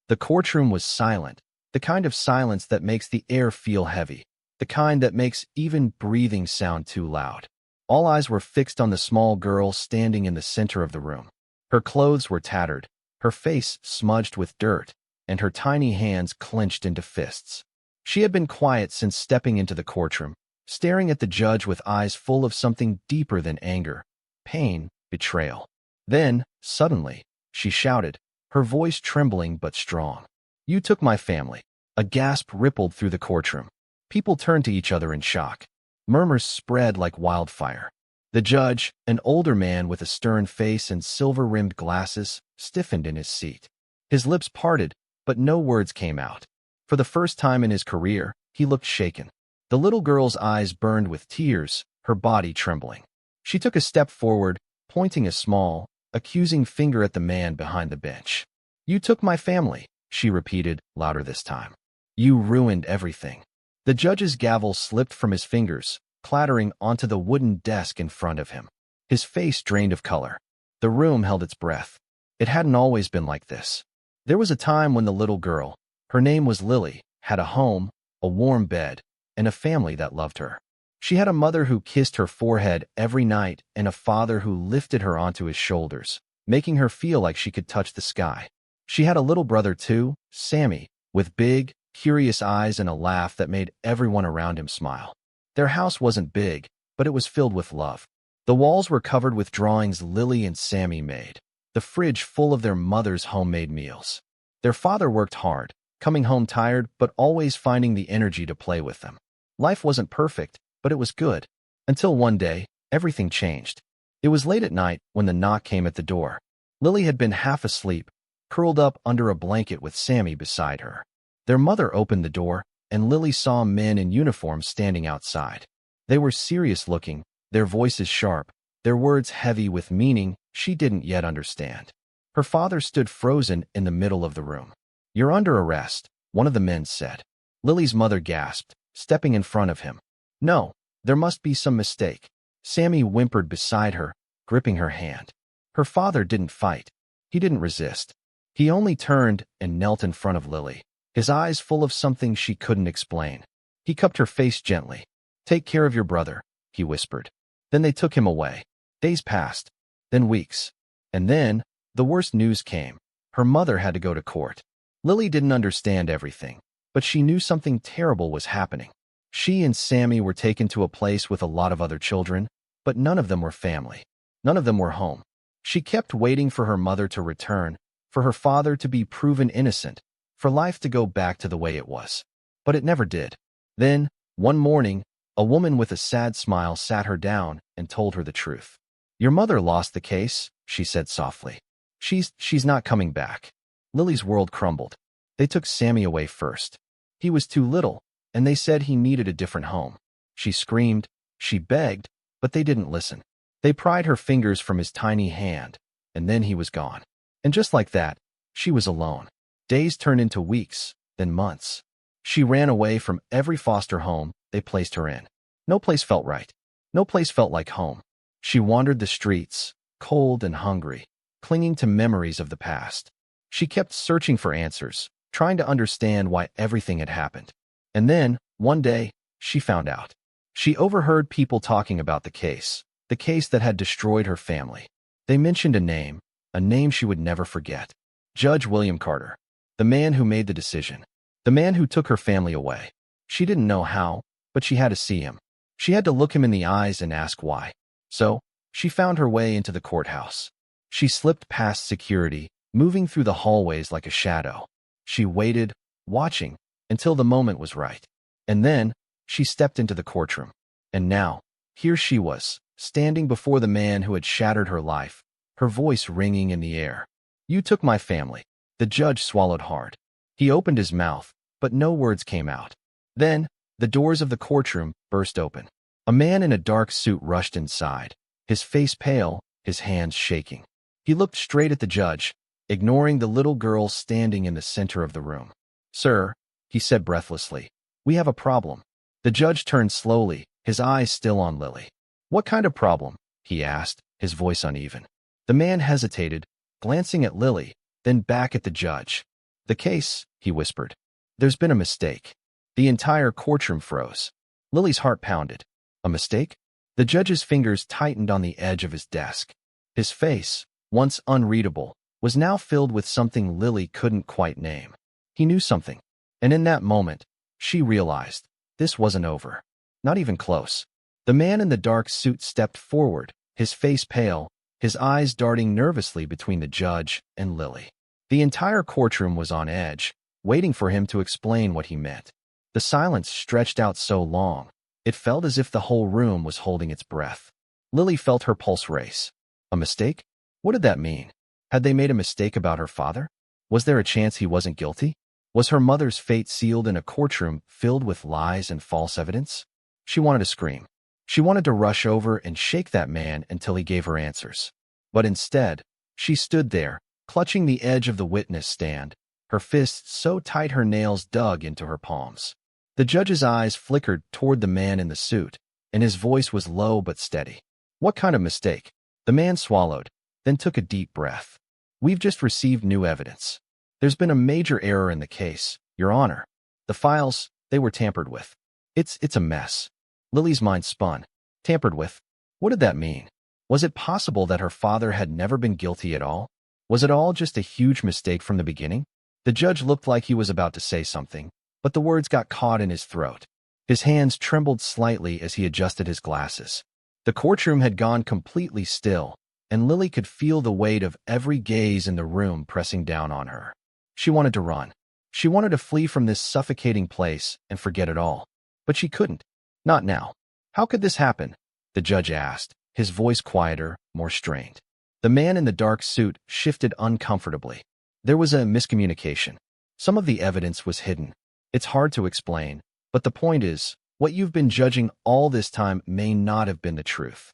The courtroom was silent, the kind of silence that makes the air feel heavy, the kind that makes even breathing sound too loud. All eyes were fixed on the small girl standing in the center of the room. Her clothes were tattered, her face smudged with dirt, and her tiny hands clenched into fists. She had been quiet since stepping into the courtroom, staring at the judge with eyes full of something deeper than anger, pain, betrayal. Then, suddenly, she shouted, her voice trembling but strong. "You took my family." A gasp rippled through the courtroom. People turned to each other in shock. Murmurs spread like wildfire. The judge, an older man with a stern face and silver-rimmed glasses, stiffened in his seat. His lips parted, but no words came out. For the first time in his career, he looked shaken. The little girl's eyes burned with tears, her body trembling. She took a step forward, pointing a small, accusing finger at the man behind the bench. "You took my family," she repeated, louder this time. "You ruined everything." The judge's gavel slipped from his fingers, clattering onto the wooden desk in front of him. His face drained of color. The room held its breath. It hadn't always been like this. There was a time when the little girl, her name was Lily, had a home, a warm bed, and a family that loved her. She had a mother who kissed her forehead every night and a father who lifted her onto his shoulders, making her feel like she could touch the sky. She had a little brother too, Sammy, with big, curious eyes and a laugh that made everyone around him smile. Their house wasn't big, but it was filled with love. The walls were covered with drawings Lily and Sammy made, the fridge full of their mother's homemade meals. Their father worked hard, coming home tired but always finding the energy to play with them. Life wasn't perfect, but it was good. Until one day, everything changed. It was late at night when the knock came at the door. Lily had been half asleep, curled up under a blanket with Sammy beside her. Their mother opened the door, and Lily saw men in uniform standing outside. They were serious-looking, their voices sharp, their words heavy with meaning she didn't yet understand. Her father stood frozen in the middle of the room. "You're under arrest," one of the men said. Lily's mother gasped, stepping in front of him. "No, there must be some mistake." Sammy whimpered beside her, gripping her hand. Her father didn't fight. He didn't resist. He only turned and knelt in front of Lily, his eyes full of something she couldn't explain. He cupped her face gently. "Take care of your brother," he whispered. Then they took him away. Days passed, then weeks. And then, the worst news came. Her mother had to go to court. Lily didn't understand everything, but she knew something terrible was happening. She and Sammy were taken to a place with a lot of other children, but none of them were family. None of them were home. She kept waiting for her mother to return, for her father to be proven innocent, for life to go back to the way it was. But it never did. Then, one morning, a woman with a sad smile sat her down and told her the truth. "Your mother lost the case," she said softly. She's not coming back." Lily's world crumbled. They took Sammy away first. He was too little, and they said he needed a different home. She screamed, she begged, but they didn't listen. They pried her fingers from his tiny hand, and then he was gone. And just like that, she was alone. Days turned into weeks, then months. She ran away from every foster home they placed her in. No place felt right. No place felt like home. She wandered the streets, cold and hungry, clinging to memories of the past. She kept searching for answers, trying to understand why everything had happened. And then, one day, she found out. She overheard people talking about the case that had destroyed her family. They mentioned a name she would never forget. Judge William Carter. The man who made the decision. The man who took her family away. She didn't know how, but she had to see him. She had to look him in the eyes and ask why. So, she found her way into the courthouse. She slipped past security, moving through the hallways like a shadow. She waited, watching, until the moment was right. And then, she stepped into the courtroom. And now, here she was, standing before the man who had shattered her life, her voice ringing in the air. "You took my family." The judge swallowed hard. He opened his mouth, but no words came out. Then, the doors of the courtroom burst open. A man in a dark suit rushed inside, his face pale, his hands shaking. He looked straight at the judge, ignoring the little girl standing in the center of the room. "Sir," he said breathlessly, "we have a problem." The judge turned slowly, his eyes still on Lily. "What kind of problem?" he asked, his voice uneven. The man hesitated, glancing at Lily, then back at the judge. "The case," he whispered. "There's been a mistake." The entire courtroom froze. Lily's heart pounded. A mistake? The judge's fingers tightened on the edge of his desk. His face, once unreadable, was now filled with something Lily couldn't quite name. He knew something. And in that moment, she realized this wasn't over. Not even close. The man in the dark suit stepped forward, his face pale, his eyes darting nervously between the judge and Lily. The entire courtroom was on edge, waiting for him to explain what he meant. The silence stretched out so long, it felt as if the whole room was holding its breath. Lily felt her pulse race. A mistake? What did that mean? Had they made a mistake about her father? Was there a chance he wasn't guilty? Was her mother's fate sealed in a courtroom filled with lies and false evidence? She wanted to scream. She wanted to rush over and shake that man until he gave her answers. But instead, she stood there, clutching the edge of the witness stand, her fists so tight her nails dug into her palms. The judge's eyes flickered toward the man in the suit, and his voice was low but steady. "What kind of mistake?" The man swallowed, then took a deep breath. "We've just received new evidence. There's been a major error in the case, Your Honor. The files, they were tampered with. It's a mess." Lily's mind spun. Tampered with? What did that mean? Was it possible that her father had never been guilty at all? Was it all just a huge mistake from the beginning? The judge looked like he was about to say something, but the words got caught in his throat. His hands trembled slightly as he adjusted his glasses. The courtroom had gone completely still, and Lily could feel the weight of every gaze in the room pressing down on her. She wanted to run. She wanted to flee from this suffocating place and forget it all. But she couldn't. Not now. "How could this happen?" the judge asked, his voice quieter, more strained. The man in the dark suit shifted uncomfortably. There was a miscommunication. Some of the evidence was hidden. It's hard to explain, but the point is, what you've been judging all this time may not have been the truth.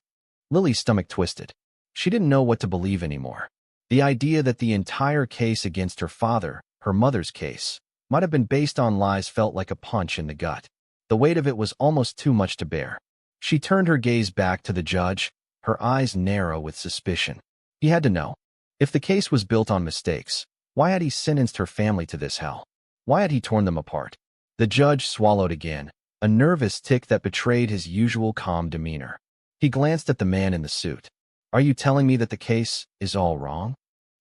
Lily's stomach twisted. She didn't know what to believe anymore. The idea that the entire case against her father, her mother's case, might have been based on lies felt like a punch in the gut. The weight of it was almost too much to bear. She turned her gaze back to the judge, her eyes narrow with suspicion. He had to know. If the case was built on mistakes, why had he sentenced her family to this hell? Why had he torn them apart? The judge swallowed again, a nervous tick that betrayed his usual calm demeanor. He glanced at the man in the suit. "Are you telling me that the case is all wrong?"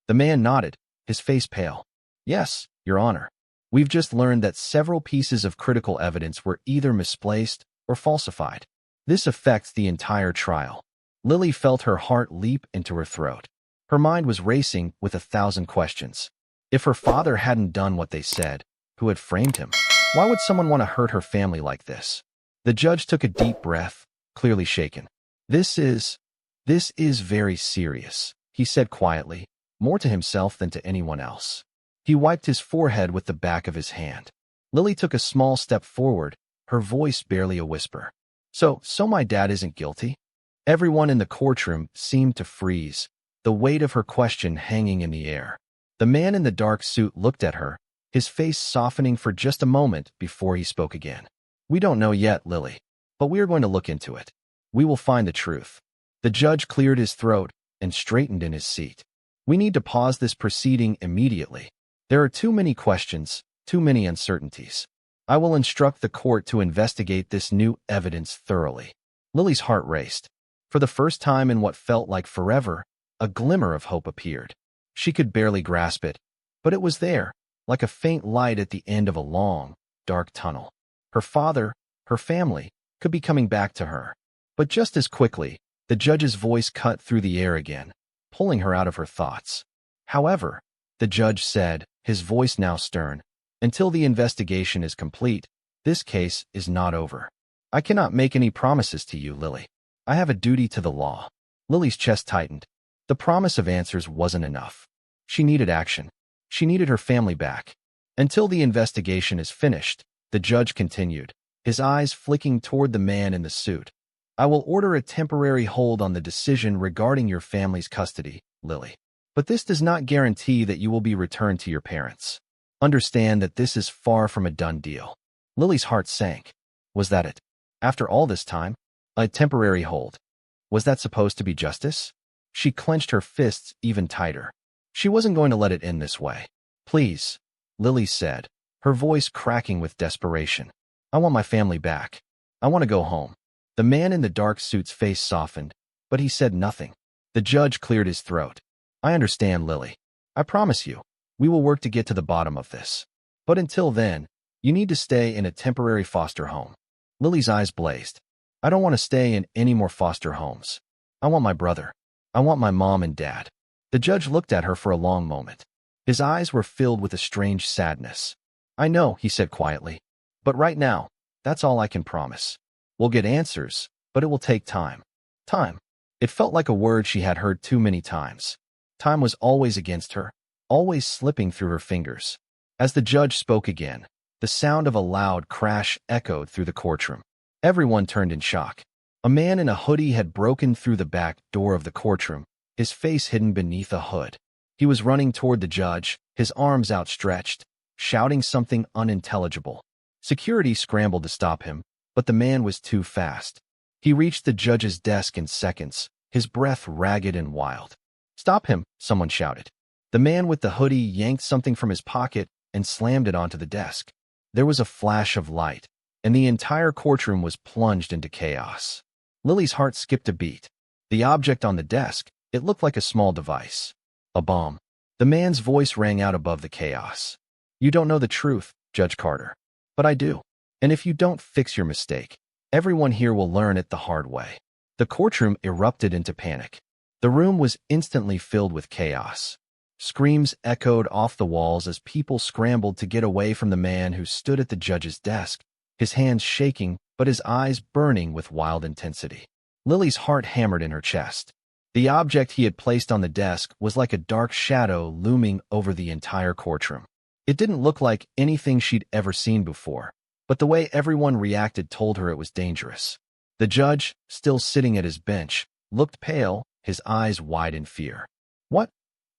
The man nodded, his face pale. "Yes, Your Honor. We've just learned that several pieces of critical evidence were either misplaced or falsified. This affects the entire trial." Lily felt her heart leap into her throat. Her mind was racing with 1,000 questions. If her father hadn't done what they said, who had framed him? Why would someone want to hurt her family like this? The judge took a deep breath, clearly shaken. This is very serious," he said quietly, more to himself than to anyone else. He wiped his forehead with the back of his hand. Lily took a small step forward, her voice barely a whisper. So my dad isn't guilty?" Everyone in the courtroom seemed to freeze, the weight of her question hanging in the air. The man in the dark suit looked at her, his face softening for just a moment before he spoke again. "We don't know yet, Lily, but we are going to look into it. We will find the truth." The judge cleared his throat and straightened in his seat. "We need to pause this proceeding immediately. There are too many questions, too many uncertainties. I will instruct the court to investigate this new evidence thoroughly." Lily's heart raced. For the first time in what felt like forever, a glimmer of hope appeared. She could barely grasp it, but it was there, like a faint light at the end of a long, dark tunnel. Her father, her family, could be coming back to her. But just as quickly, the judge's voice cut through the air again, pulling her out of her thoughts. "However," the judge said, his voice now stern, "until the investigation is complete, this case is not over. I cannot make any promises to you, Lily. I have a duty to the law." Lily's chest tightened. The promise of answers wasn't enough. She needed action. She needed her family back. "Until the investigation is finished," the judge continued, his eyes flicking toward the man in the suit, "I will order a temporary hold on the decision regarding your family's custody, Lily. But this does not guarantee that you will be returned to your parents. Understand that this is far from a done deal." Lily's heart sank. Was that it? After all this time? A temporary hold. Was that supposed to be justice? She clenched her fists even tighter. She wasn't going to let it end this way. "Please," Lily said, her voice cracking with desperation. I want my family back. I want to go home. The man in the dark suit's face softened, but he said nothing. The judge cleared his throat. I understand, Lily. I promise you, we will work to get to the bottom of this. But until then, you need to stay in a temporary foster home. Lily's eyes blazed. I don't want to stay in any more foster homes. I want my brother. I want my mom and dad. The judge looked at her for a long moment. His eyes were filled with a strange sadness. I know, he said quietly. But right now, that's all I can promise. We'll get answers, but it will take time. Time. It felt like a word she had heard too many times. Time was always against her, always slipping through her fingers. As the judge spoke again, the sound of a loud crash echoed through the courtroom. Everyone turned in shock. A man in a hoodie had broken through the back door of the courtroom, his face hidden beneath a hood. He was running toward the judge, his arms outstretched, shouting something unintelligible. Security scrambled to stop him, but the man was too fast. He reached the judge's desk in seconds, his breath ragged and wild. Stop him, someone shouted. The man with the hoodie yanked something from his pocket and slammed it onto the desk. There was a flash of light, and the entire courtroom was plunged into chaos. Lily's heart skipped a beat. The object on the desk, it looked like a small device. A bomb. The man's voice rang out above the chaos. You don't know the truth, Judge Carter. But I do. And if you don't fix your mistake, everyone here will learn it the hard way. The courtroom erupted into panic. The room was instantly filled with chaos. Screams echoed off the walls as people scrambled to get away from the man who stood at the judge's desk, his hands shaking but his eyes burning with wild intensity. Lily's heart hammered in her chest. The object he had placed on the desk was like a dark shadow looming over the entire courtroom. It didn't look like anything she'd ever seen before, but the way everyone reacted told her it was dangerous. The judge, still sitting at his bench, looked pale, his eyes wide in fear.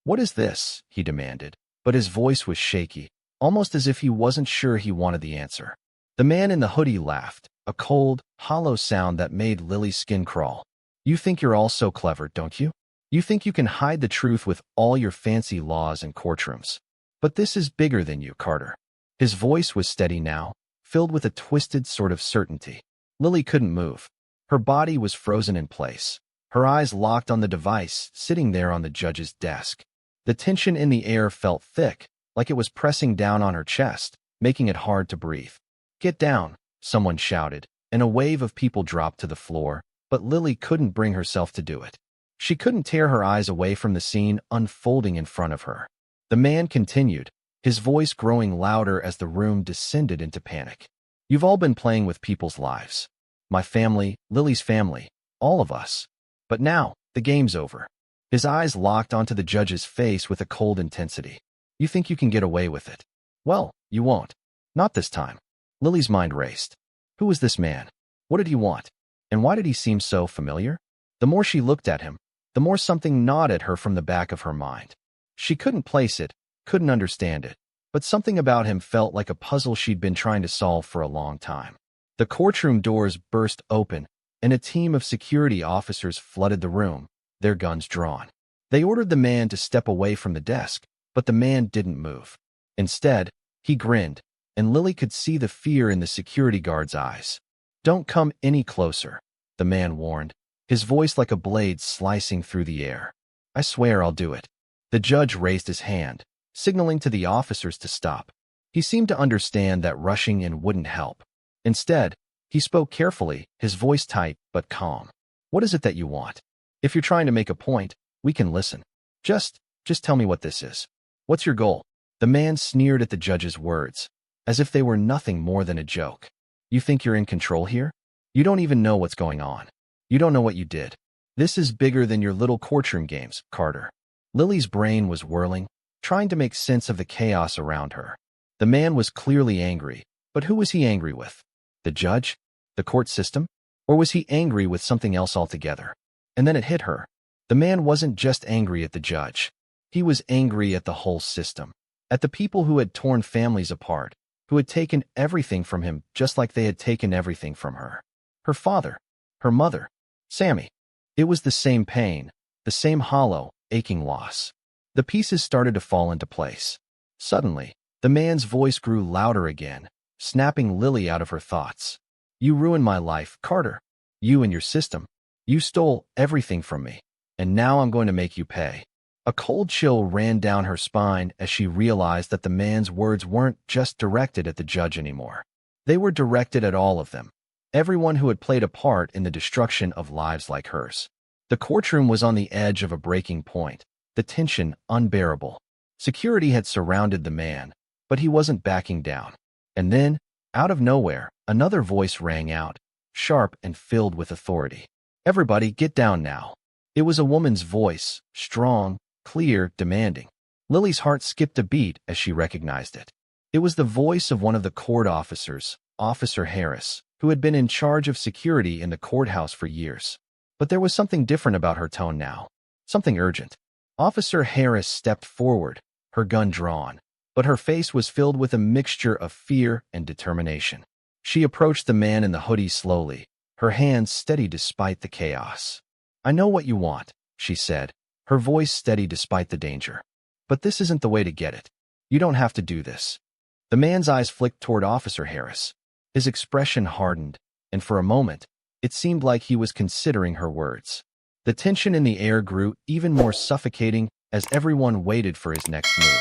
What is this? He demanded, but his voice was shaky, almost as if he wasn't sure he wanted the answer. The man in the hoodie laughed, a cold, hollow sound that made Lily's skin crawl. You think you're all so clever, don't you? You think you can hide the truth with all your fancy laws and courtrooms. But this is bigger than you, Carter. His voice was steady now, filled with a twisted sort of certainty. Lily couldn't move. Her body was frozen in place, her eyes locked on the device sitting there on the judge's desk. The tension in the air felt thick, like it was pressing down on her chest, making it hard to breathe. Get down, someone shouted, and a wave of people dropped to the floor, but Lily couldn't bring herself to do it. She couldn't tear her eyes away from the scene unfolding in front of her. The man continued, his voice growing louder as the room descended into panic. You've all been playing with people's lives. My family, Lily's family, all of us. But now, the game's over. His eyes locked onto the judge's face with a cold intensity. You think you can get away with it? Well, you won't. Not this time. Lily's mind raced. Who was this man? What did he want? And why did he seem so familiar? The more she looked at him, the more something gnawed at her from the back of her mind. She couldn't place it, couldn't understand it, but something about him felt like a puzzle she'd been trying to solve for a long time. The courtroom doors burst open, and a team of security officers flooded the room, their guns drawn. They ordered the man to step away from the desk, but the man didn't move. Instead, he grinned, and Lily could see the fear in the security guard's eyes. Don't come any closer, the man warned, his voice like a blade slicing through the air. I swear I'll do it. The judge raised his hand, signaling to the officers to stop. He seemed to understand that rushing in wouldn't help. Instead, he spoke carefully, his voice tight but calm. What is it that you want? If you're trying to make a point, we can listen. Just tell me what this is. What's your goal? The man sneered at the judge's words, as if they were nothing more than a joke. You think you're in control here? You don't even know what's going on. You don't know what you did. This is bigger than your little courtroom games, Carter. Lily's brain was whirling, trying to make sense of the chaos around her. The man was clearly angry, but who was he angry with? The judge? The court system? Or was he angry with something else altogether? And then it hit her. The man wasn't just angry at the judge. He was angry at the whole system, at the people who had torn families apart, who had taken everything from him just like they had taken everything from her. Her father, her mother, Sammy. It was the same pain, the same hollow, aching loss. The pieces started to fall into place. Suddenly, The man's voice grew louder again, snapping Lily out of her thoughts. You ruined my life, Carter. You and your system. You stole everything from me, and now I'm going to make you pay. A cold chill ran down her spine as she realized that the man's words weren't just directed at the judge anymore. They were directed at all of them, everyone who had played a part in the destruction of lives like hers. The courtroom was on the edge of a breaking point, the tension unbearable. Security had surrounded the man, but he wasn't backing down. And then, out of nowhere, another voice rang out, sharp and filled with authority. Everybody, get down now. It was a woman's voice, strong, clear, demanding. Lily's heart skipped a beat as she recognized it. It was the voice of one of the court officers, Officer Harris, who had been in charge of security in the courthouse for years. But there was something different about her tone now, something urgent. Officer Harris stepped forward, her gun drawn, but her face was filled with a mixture of fear and determination. She approached the man in the hoodie slowly, her hands steady despite the chaos. I know what you want, she said, her voice steady despite the danger. But this isn't the way to get it. You don't have to do this. The man's eyes flicked toward Officer Harris. His expression hardened, and for a moment, it seemed like he was considering her words. The tension in the air grew even more suffocating as everyone waited for his next move.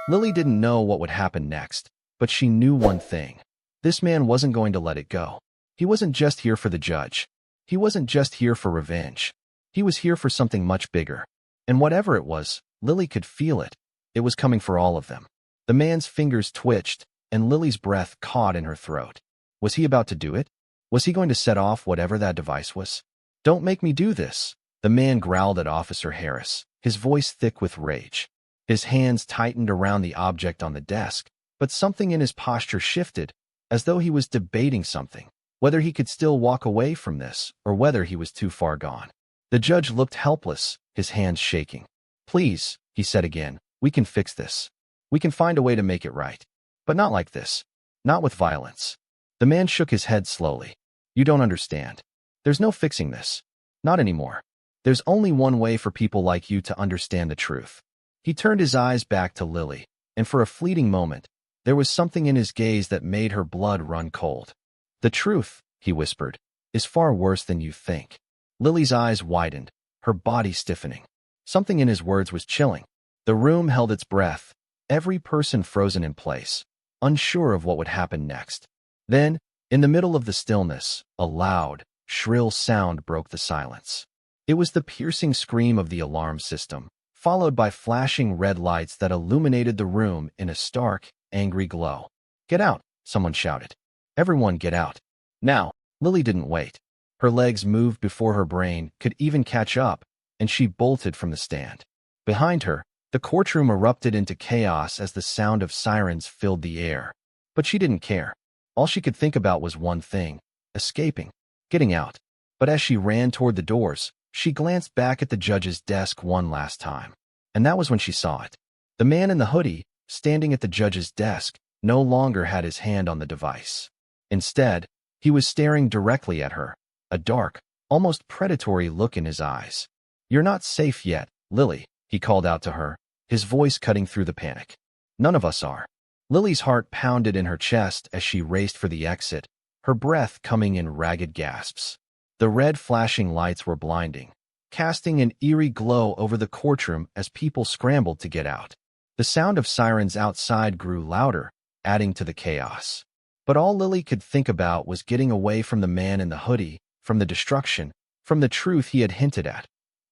Lily didn't know what would happen next, but she knew one thing. This man wasn't going to let it go. He wasn't just here for the judge. He wasn't just here for revenge. He was here for something much bigger. And whatever it was, Lily could feel it. It was coming for all of them. The man's fingers twitched, and Lily's breath caught in her throat. Was he about to do it? Was he going to set off whatever that device was? Don't make me do this, the man growled at Officer Harris, his voice thick with rage. His hands tightened around the object on the desk, but something in his posture shifted, as though he was debating something, whether he could still walk away from this or whether he was too far gone. The judge looked helpless, his hands shaking. Please, he said again, we can fix this. We can find a way to make it right. But not like this. Not with violence. The man shook his head slowly. You don't understand. There's no fixing this. Not anymore. There's only one way for people like you to understand the truth. He turned his eyes back to Lily, and for a fleeting moment, there was something in his gaze that made her blood run cold. The truth, he whispered, is far worse than you think. Lily's eyes widened, her body stiffening. Something in his words was chilling. The room held its breath, every person frozen in place, unsure of what would happen next. Then, in the middle of the stillness, a loud, shrill sound broke the silence. It was the piercing scream of the alarm system, followed by flashing red lights that illuminated the room in a stark, angry glow. Get out, someone shouted. Everyone get out. Now, Lily didn't wait. Her legs moved before her brain could even catch up, and she bolted from the stand. Behind her, the courtroom erupted into chaos as the sound of sirens filled the air. But she didn't care. All she could think about was one thing: escaping, getting out. But as she ran toward the doors, she glanced back at the judge's desk one last time. And that was when she saw it. The man in the hoodie, standing at the judge's desk, no longer had his hand on the device. Instead, he was staring directly at her, a dark, almost predatory look in his eyes. You're not safe yet, Lily, he called out to her, his voice cutting through the panic. None of us are. Lily's heart pounded in her chest as she raced for the exit, her breath coming in ragged gasps. The red flashing lights were blinding, casting an eerie glow over the courtroom as people scrambled to get out. The sound of sirens outside grew louder, adding to the chaos. But all Lily could think about was getting away from the man in the hoodie, from the destruction, from the truth he had hinted at.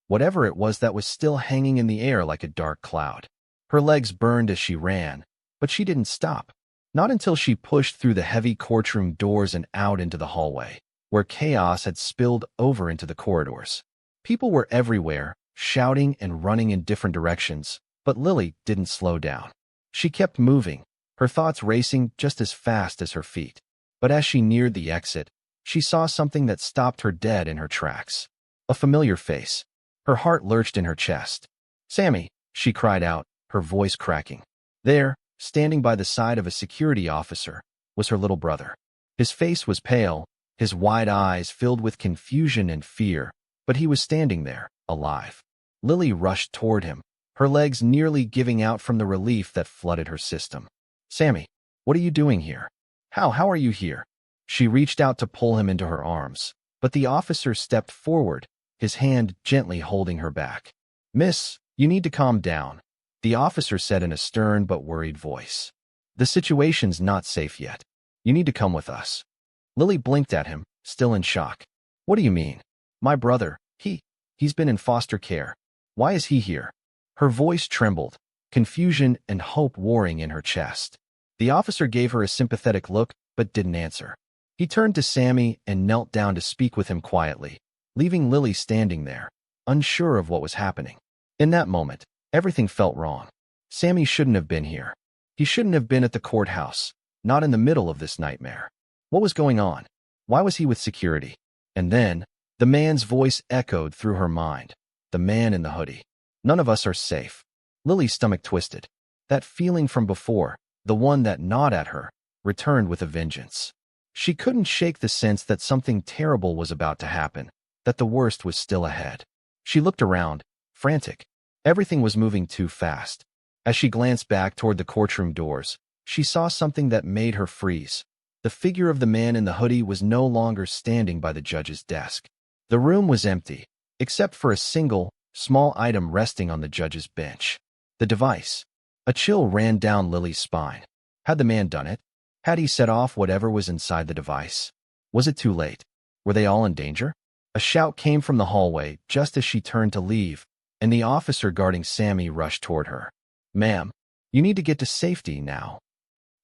Whatever it was that was still hanging in the air like a dark cloud. Her legs burned as she ran, but she didn't stop. Not until she pushed through the heavy courtroom doors and out into the hallway, where chaos had spilled over into the corridors. People were everywhere, shouting and running in different directions, but Lily didn't slow down. She kept moving, her thoughts racing just as fast as her feet. But as she neared the exit, she saw something that stopped her dead in her tracks. A familiar face. Her heart lurched in her chest. Sammy, she cried out, her voice cracking. There, standing by the side of a security officer, was her little brother. His face was pale, his wide eyes filled with confusion and fear, but he was standing there, alive. Lily rushed toward him, her legs nearly giving out from the relief that flooded her system. Sammy, what are you doing here? How are you here? She reached out to pull him into her arms, but the officer stepped forward, his hand gently holding her back. Miss, you need to calm down, the officer said in a stern but worried voice. The situation's not safe yet. You need to come with us. Lily blinked at him, still in shock. What do you mean? My brother, he's been in foster care. Why is he here? Her voice trembled, confusion and hope warring in her chest. The officer gave her a sympathetic look, but didn't answer. He turned to Sammy and knelt down to speak with him quietly, leaving Lily standing there, unsure of what was happening. In that moment, everything felt wrong. Sammy shouldn't have been here. He shouldn't have been at the courthouse, not in the middle of this nightmare. What was going on? Why was he with security? And then, the man's voice echoed through her mind. The man in the hoodie. None of us are safe. Lily's stomach twisted. That feeling from before, the one that gnawed at her, returned with a vengeance. She couldn't shake the sense that something terrible was about to happen, that the worst was still ahead. She looked around, frantic. Everything was moving too fast. As she glanced back toward the courtroom doors, she saw something that made her freeze. The figure of the man in the hoodie was no longer standing by the judge's desk. The room was empty, except for a single, small item resting on the judge's bench. The device. A chill ran down Lily's spine. Had the man done it? Had he set off whatever was inside the device? Was it too late? Were they all in danger? A shout came from the hallway just as she turned to leave, and the officer guarding Sammy rushed toward her. Ma'am, you need to get to safety now.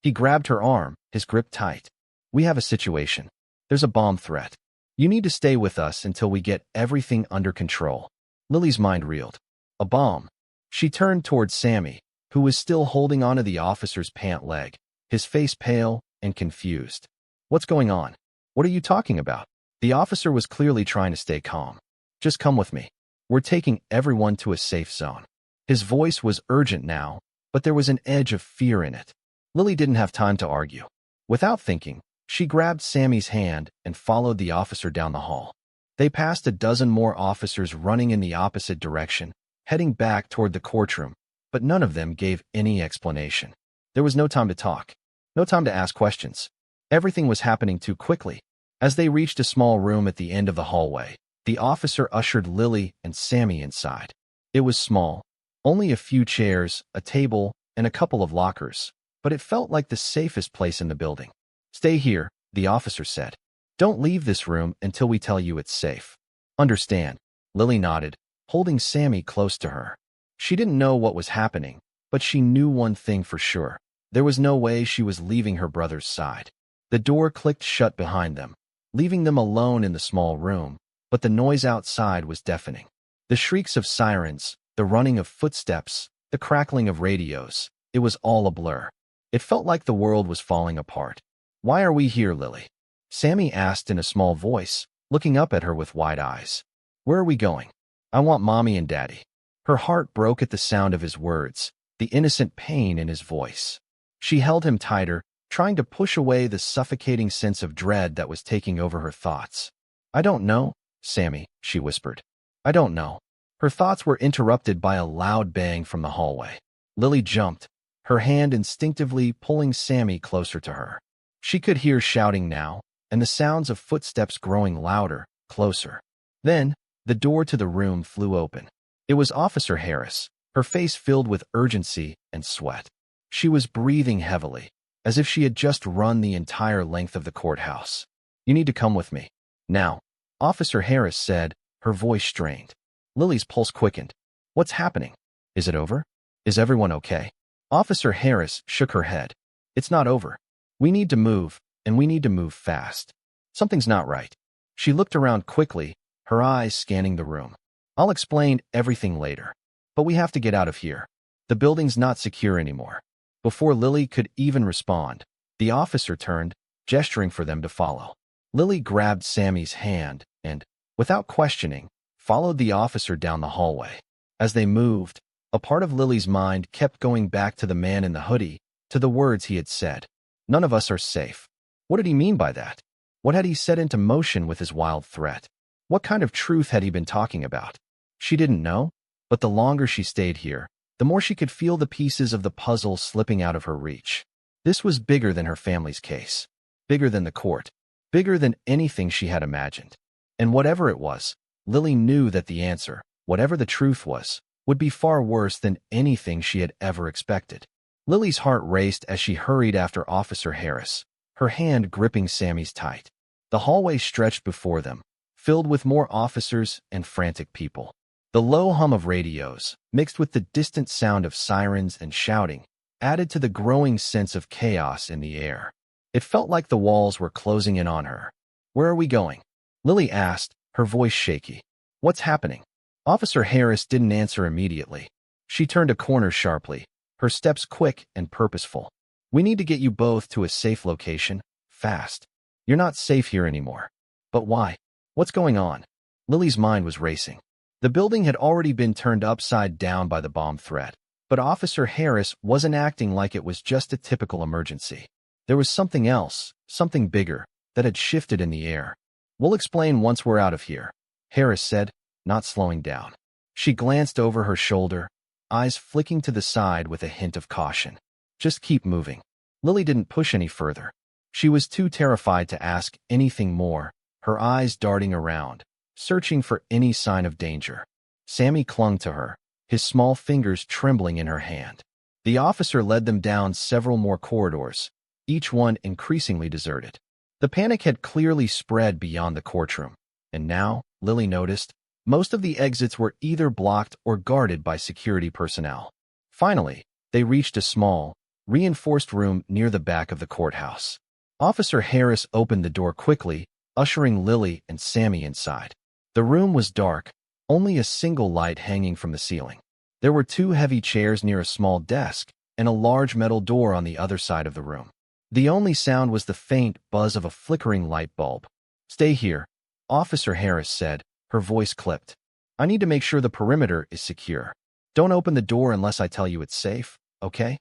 He grabbed her arm, his grip tight. We have a situation. There's a bomb threat. You need to stay with us until we get everything under control. Lily's mind reeled. A bomb. She turned toward Sammy, who was still holding onto the officer's pant leg, his face pale and confused. What's going on? What are you talking about? The officer was clearly trying to stay calm. Just come with me. We're taking everyone to a safe zone. His voice was urgent now, but there was an edge of fear in it. Lily didn't have time to argue. Without thinking, she grabbed Sammy's hand and followed the officer down the hall. They passed a dozen more officers running in the opposite direction, heading back toward the courtroom, but none of them gave any explanation. There was no time to talk, no time to ask questions. Everything was happening too quickly. As they reached a small room at the end of the hallway, the officer ushered Lily and Sammy inside. It was small, only a few chairs, a table, and a couple of lockers, but it felt like the safest place in the building. Stay here, the officer said. Don't leave this room until we tell you it's safe. Understand, Lily nodded, holding Sammy close to her. She didn't know what was happening, but she knew one thing for sure. There was no way she was leaving her brother's side. The door clicked shut behind them, leaving them alone in the small room, but the noise outside was deafening. The shrieks of sirens, the running of footsteps, the crackling of radios, it was all a blur. It felt like the world was falling apart. Why are we here, Lily? Sammy asked in a small voice, looking up at her with wide eyes. Where are we going? I want Mommy and Daddy. Her heart broke at the sound of his words, the innocent pain in his voice. She held him tighter, trying to push away the suffocating sense of dread that was taking over her thoughts. I don't know, Sammy, she whispered. I don't know. Her thoughts were interrupted by a loud bang from the hallway. Lily jumped, her hand instinctively pulling Sammy closer to her. She could hear shouting now, and the sounds of footsteps growing louder, closer. Then, the door to the room flew open. It was Officer Harris, her face filled with urgency and sweat. She was breathing heavily, as if she had just run the entire length of the courthouse. You need to come with me. Now, Officer Harris said, her voice strained. Lily's pulse quickened. What's happening? Is it over? Is everyone okay? Officer Harris shook her head. It's not over. We need to move, and we need to move fast. Something's not right. She looked around quickly, her eyes scanning the room. I'll explain everything later. But we have to get out of here. The building's not secure anymore. Before Lily could even respond, the officer turned, gesturing for them to follow. Lily grabbed Sammy's hand and, without questioning, followed the officer down the hallway. As they moved, a part of Lily's mind kept going back to the man in the hoodie, to the words he had said. None of us are safe. What did he mean by that? What had he set into motion with his wild threat? What kind of truth had he been talking about? She didn't know, but the longer she stayed here, the more she could feel the pieces of the puzzle slipping out of her reach. This was bigger than her family's case, bigger than the court, bigger than anything she had imagined. And whatever it was, Lily knew that the answer, whatever the truth was, would be far worse than anything she had ever expected. Lily's heart raced as she hurried after Officer Harris, her hand gripping Sammy's tight. The hallway stretched before them, filled with more officers and frantic people. The low hum of radios, mixed with the distant sound of sirens and shouting, added to the growing sense of chaos in the air. It felt like the walls were closing in on her. "Where are we going?" Lily asked, her voice shaky. "What's happening?" Officer Harris didn't answer immediately. She turned a corner sharply, her steps quick and purposeful. "We need to get you both to a safe location, fast. You're not safe here anymore." "But why? What's going on?" Lily's mind was racing. The building had already been turned upside down by the bomb threat, but Officer Harris wasn't acting like it was just a typical emergency. There was something else, something bigger, that had shifted in the air. "We'll explain once we're out of here," Harris said, not slowing down. She glanced over her shoulder, eyes flicking to the side with a hint of caution. "Just keep moving." Lily didn't push any further. She was too terrified to ask anything more, her eyes darting around, searching for any sign of danger. Sammy clung to her, his small fingers trembling in her hand. The officer led them down several more corridors, each one increasingly deserted. The panic had clearly spread beyond the courtroom, and now, Lily noticed, most of the exits were either blocked or guarded by security personnel. Finally, they reached a small, reinforced room near the back of the courthouse. Officer Harris opened the door quickly, ushering Lily and Sammy inside. The room was dark, only a single light hanging from the ceiling. There were two heavy chairs near a small desk and a large metal door on the other side of the room. The only sound was the faint buzz of a flickering light bulb. "Stay here," Officer Harris said, her voice clipped. "I need to make sure the perimeter is secure. Don't open the door unless I tell you it's safe, okay?"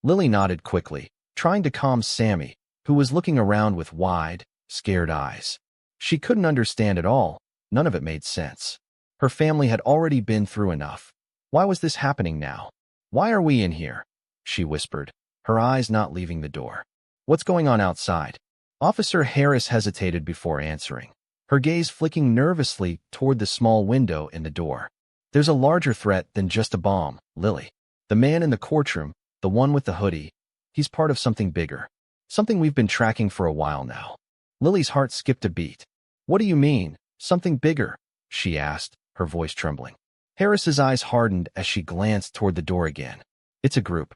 Lily nodded quickly, trying to calm Sammy, who was looking around with wide, scared eyes. She couldn't understand it all. None of it made sense. Her family had already been through enough. Why was this happening now? "Why are we in here?" she whispered, her eyes not leaving the door. "What's going on outside?" Officer Harris hesitated before answering, her gaze flicking nervously toward the small window in the door. "There's a larger threat than just a bomb, Lily. The man in the courtroom, the one with the hoodie, he's part of something bigger. Something we've been tracking for a while now." Lily's heart skipped a beat. "What do you mean, something bigger?" she asked, her voice trembling. Harris's eyes hardened as she glanced toward the door again. "It's a group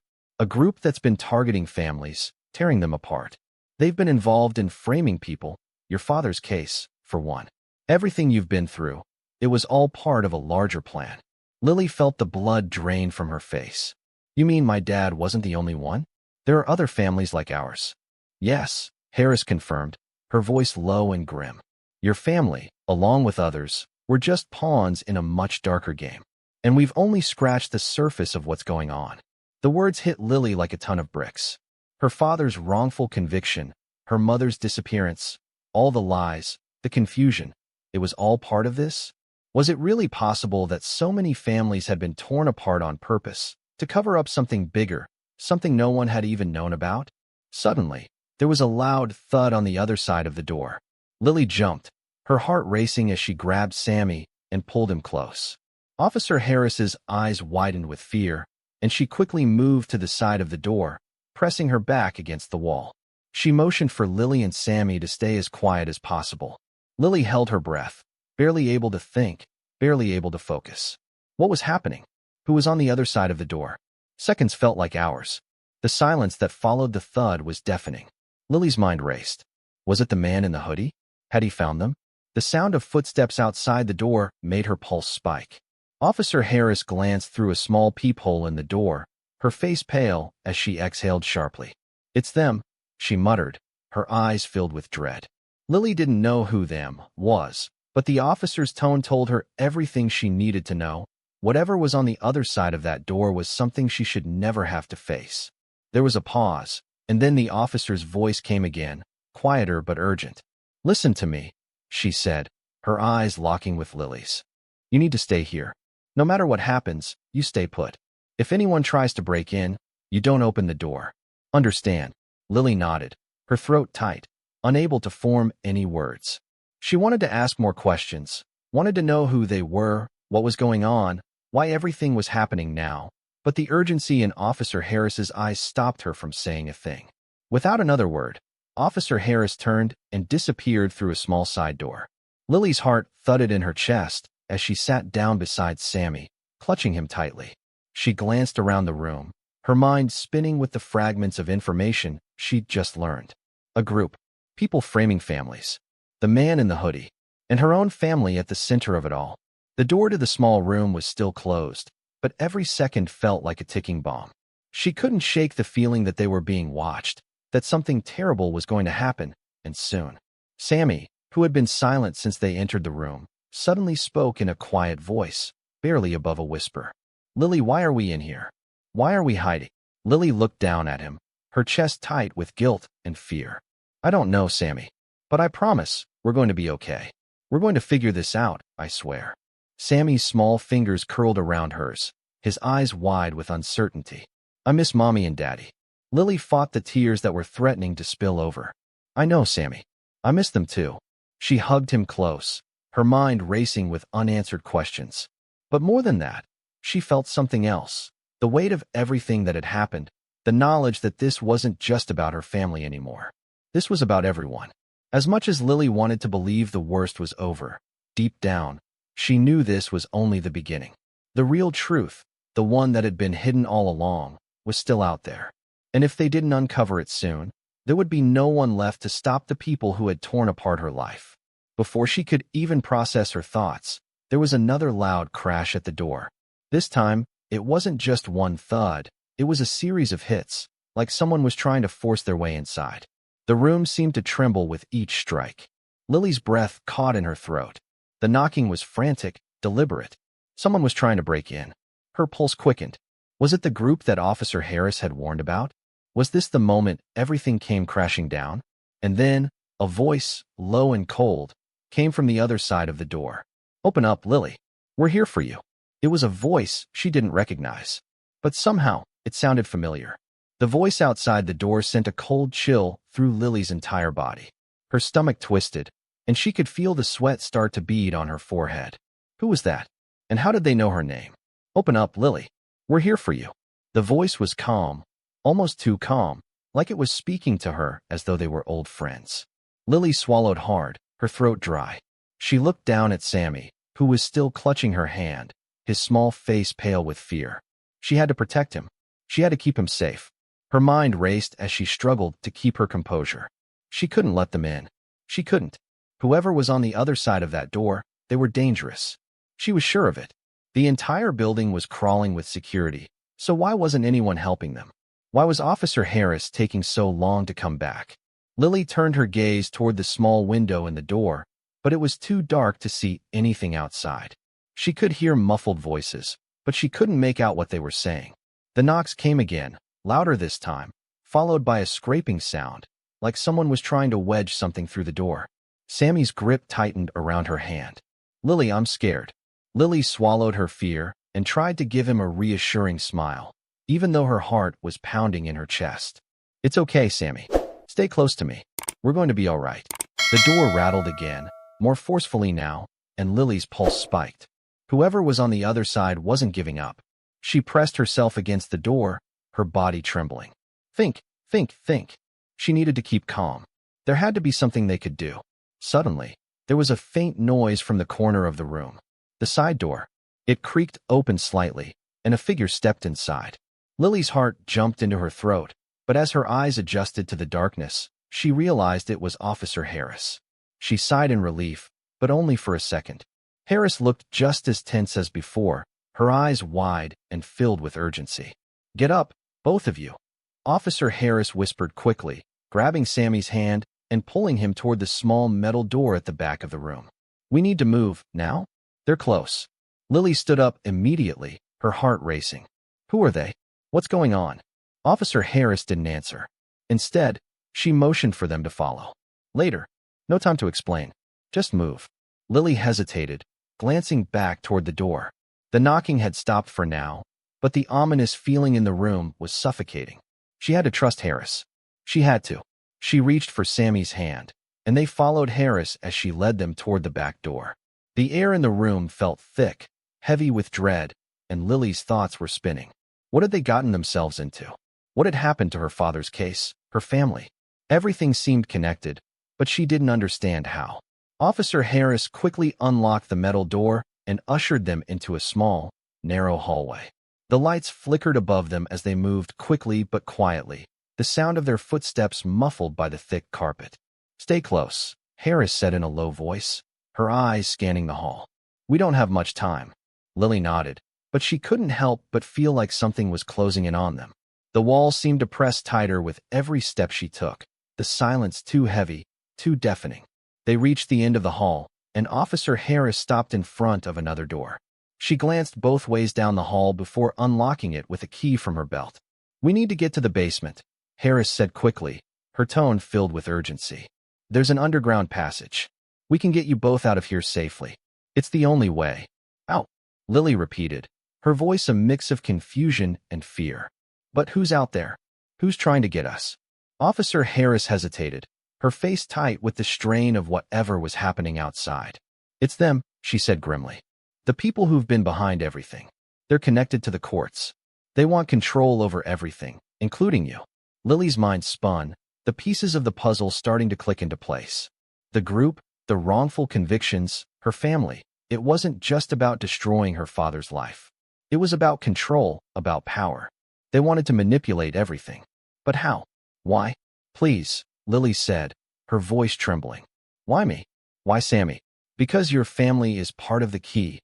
that's been targeting families, tearing them apart. They've been involved in framing people, your father's case, for one. Everything you've been through, it was all part of a larger plan." Lily felt the blood drain from her face. "You mean my dad wasn't the only one? There are other families like ours." "Yes," Harris confirmed, her voice low and grim. "Your family, along with others, were just pawns in a much darker game. And we've only scratched the surface of what's going on." The words hit Lily like a ton of bricks. Her father's wrongful conviction, her mother's disappearance, all the lies, the confusion, it was all part of this? Was it really possible that so many families had been torn apart on purpose, to cover up something bigger, something no one had even known about? Suddenly, there was a loud thud on the other side of the door. Lily jumped, her heart racing as she grabbed Sammy and pulled him close. Officer Harris's eyes widened with fear, and she quickly moved to the side of the door, pressing her back against the wall. She motioned for Lily and Sammy to stay as quiet as possible. Lily held her breath, barely able to think, barely able to focus. What was happening? Who was on the other side of the door? Seconds felt like hours. The silence that followed the thud was deafening. Lily's mind raced. Was it the man in the hoodie? Had he found them? The sound of footsteps outside the door made her pulse spike. Officer Harris glanced through a small peephole in the door, her face pale as she exhaled sharply. "It's them," she muttered, her eyes filled with dread. Lily didn't know who them was, but the officer's tone told her everything she needed to know. Whatever was on the other side of that door was something she should never have to face. There was a pause, and then the officer's voice came again, quieter but urgent. "Listen to me," she said, her eyes locking with Lily's. "You need to stay here. No matter what happens, you stay put. If anyone tries to break in, you don't open the door. Understand?" Lily nodded, her throat tight, unable to form any words. She wanted to ask more questions, wanted to know who they were, what was going on, why everything was happening now, but the urgency in Officer Harris's eyes stopped her from saying a thing. Without another word, Officer Harris turned and disappeared through a small side door. Lily's heart thudded in her chest as she sat down beside Sammy, clutching him tightly. She glanced around the room, her mind spinning with the fragments of information she'd just learned. A group, people framing families, the man in the hoodie, and her own family at the center of it all. The door to the small room was still closed, but every second felt like a ticking bomb. She couldn't shake the feeling that they were being watched, that something terrible was going to happen, and soon. Sammy, who had been silent since they entered the room, suddenly spoke in a quiet voice, barely above a whisper. "Lily, why are we in here? Why are we hiding?" Lily looked down at him, her chest tight with guilt and fear. "I don't know, Sammy, but I promise we're going to be okay. We're going to figure this out, I swear." Sammy's small fingers curled around hers, his eyes wide with uncertainty. "I miss Mommy and Daddy." Lily fought the tears that were threatening to spill over. "I know, Sammy. I miss them too." She hugged him close, her mind racing with unanswered questions. But more than that, she felt something else, the weight of everything that had happened, the knowledge that this wasn't just about her family anymore. This was about everyone. As much as Lily wanted to believe the worst was over, deep down, she knew this was only the beginning. The real truth, the one that had been hidden all along, was still out there. And if they didn't uncover it soon, there would be no one left to stop the people who had torn apart her life. Before she could even process her thoughts, there was another loud crash at the door. This time, it wasn't just one thud, it was a series of hits, like someone was trying to force their way inside. The room seemed to tremble with each strike. Lily's breath caught in her throat. The knocking was frantic, deliberate. Someone was trying to break in. Her pulse quickened. Was it the group that Officer Harris had warned about? Was this the moment everything came crashing down? And then, a voice, low and cold, came from the other side of the door. "Open up, Lily. We're here for you." It was a voice she didn't recognize, but somehow it sounded familiar. The voice outside the door sent a cold chill through Lily's entire body. Her stomach twisted, and she could feel the sweat start to bead on her forehead. Who was that? And how did they know her name? "Open up, Lily. We're here for you." The voice was calm, almost too calm, like it was speaking to her as though they were old friends. Lily swallowed hard, her throat dry. She looked down at Sammy, who was still clutching her hand, his small face pale with fear. She had to protect him. She had to keep him safe. Her mind raced as she struggled to keep her composure. She couldn't let them in. She couldn't. Whoever was on the other side of that door, they were dangerous. She was sure of it. The entire building was crawling with security, so why wasn't anyone helping them? Why was Officer Harris taking so long to come back? Lily turned her gaze toward the small window in the door, but it was too dark to see anything outside. She could hear muffled voices, but she couldn't make out what they were saying. The knocks came again, louder this time, followed by a scraping sound, like someone was trying to wedge something through the door. Sammy's grip tightened around her hand. "Lily, I'm scared." Lily swallowed her fear and tried to give him a reassuring smile, even though her heart was pounding in her chest. "It's okay, Sammy. Stay close to me. We're going to be all right." The door rattled again, more forcefully now, and Lily's pulse spiked. Whoever was on the other side wasn't giving up. She pressed herself against the door, her body trembling. Think. She needed to keep calm. There had to be something they could do. Suddenly, there was a faint noise from the corner of the room. The side door. It creaked open slightly, and a figure stepped inside. Lily's heart jumped into her throat, but as her eyes adjusted to the darkness, she realized it was Officer Harris. She sighed in relief, but only for a second. Harris looked just as tense as before, her eyes wide and filled with urgency. "Get up, both of you." Officer Harris whispered quickly, grabbing Sammy's hand and pulling him toward the small metal door at the back of the room. "We need to move, now? They're close." Lily stood up immediately, her heart racing. "Who are they? What's going on?" Officer Harris didn't answer. Instead, she motioned for them to follow. "Later. No time to explain. Just move." Lily hesitated, glancing back toward the door. The knocking had stopped for now, but the ominous feeling in the room was suffocating. She had to trust Harris. She had to. She reached for Sammy's hand, and they followed Harris as she led them toward the back door. The air in the room felt thick, heavy with dread, and Lily's thoughts were spinning. What had they gotten themselves into? What had happened to her father's case, her family? Everything seemed connected, but she didn't understand how. Officer Harris quickly unlocked the metal door and ushered them into a small, narrow hallway. The lights flickered above them as they moved quickly but quietly, the sound of their footsteps muffled by the thick carpet. "Stay close," Harris said in a low voice, her eyes scanning the hall. "We don't have much time." Lily nodded, but she couldn't help but feel like something was closing in on them. The walls seemed to press tighter with every step she took, the silence too heavy, too deafening. They reached the end of the hall, and Officer Harris stopped in front of another door. She glanced both ways down the hall before unlocking it with a key from her belt. "We need to get to the basement," Harris said quickly, her tone filled with urgency. "There's an underground passage. We can get you both out of here safely. It's the only way." "Out," Lily repeated, her voice a mix of confusion and fear. "But who's out there? Who's trying to get us?" Officer Harris hesitated, her face tight with the strain of whatever was happening outside. "It's them," she said grimly. "The people who've been behind everything. They're connected to the courts. They want control over everything, including you." Lily's mind spun, the pieces of the puzzle starting to click into place. The group, the wrongful convictions, her family. It wasn't just about destroying her father's life. It was about control, about power. They wanted to manipulate everything. But how? Why? "Please," Lily said, her voice trembling. "Why me? Why Sammy?" "Because your family is part of the key,"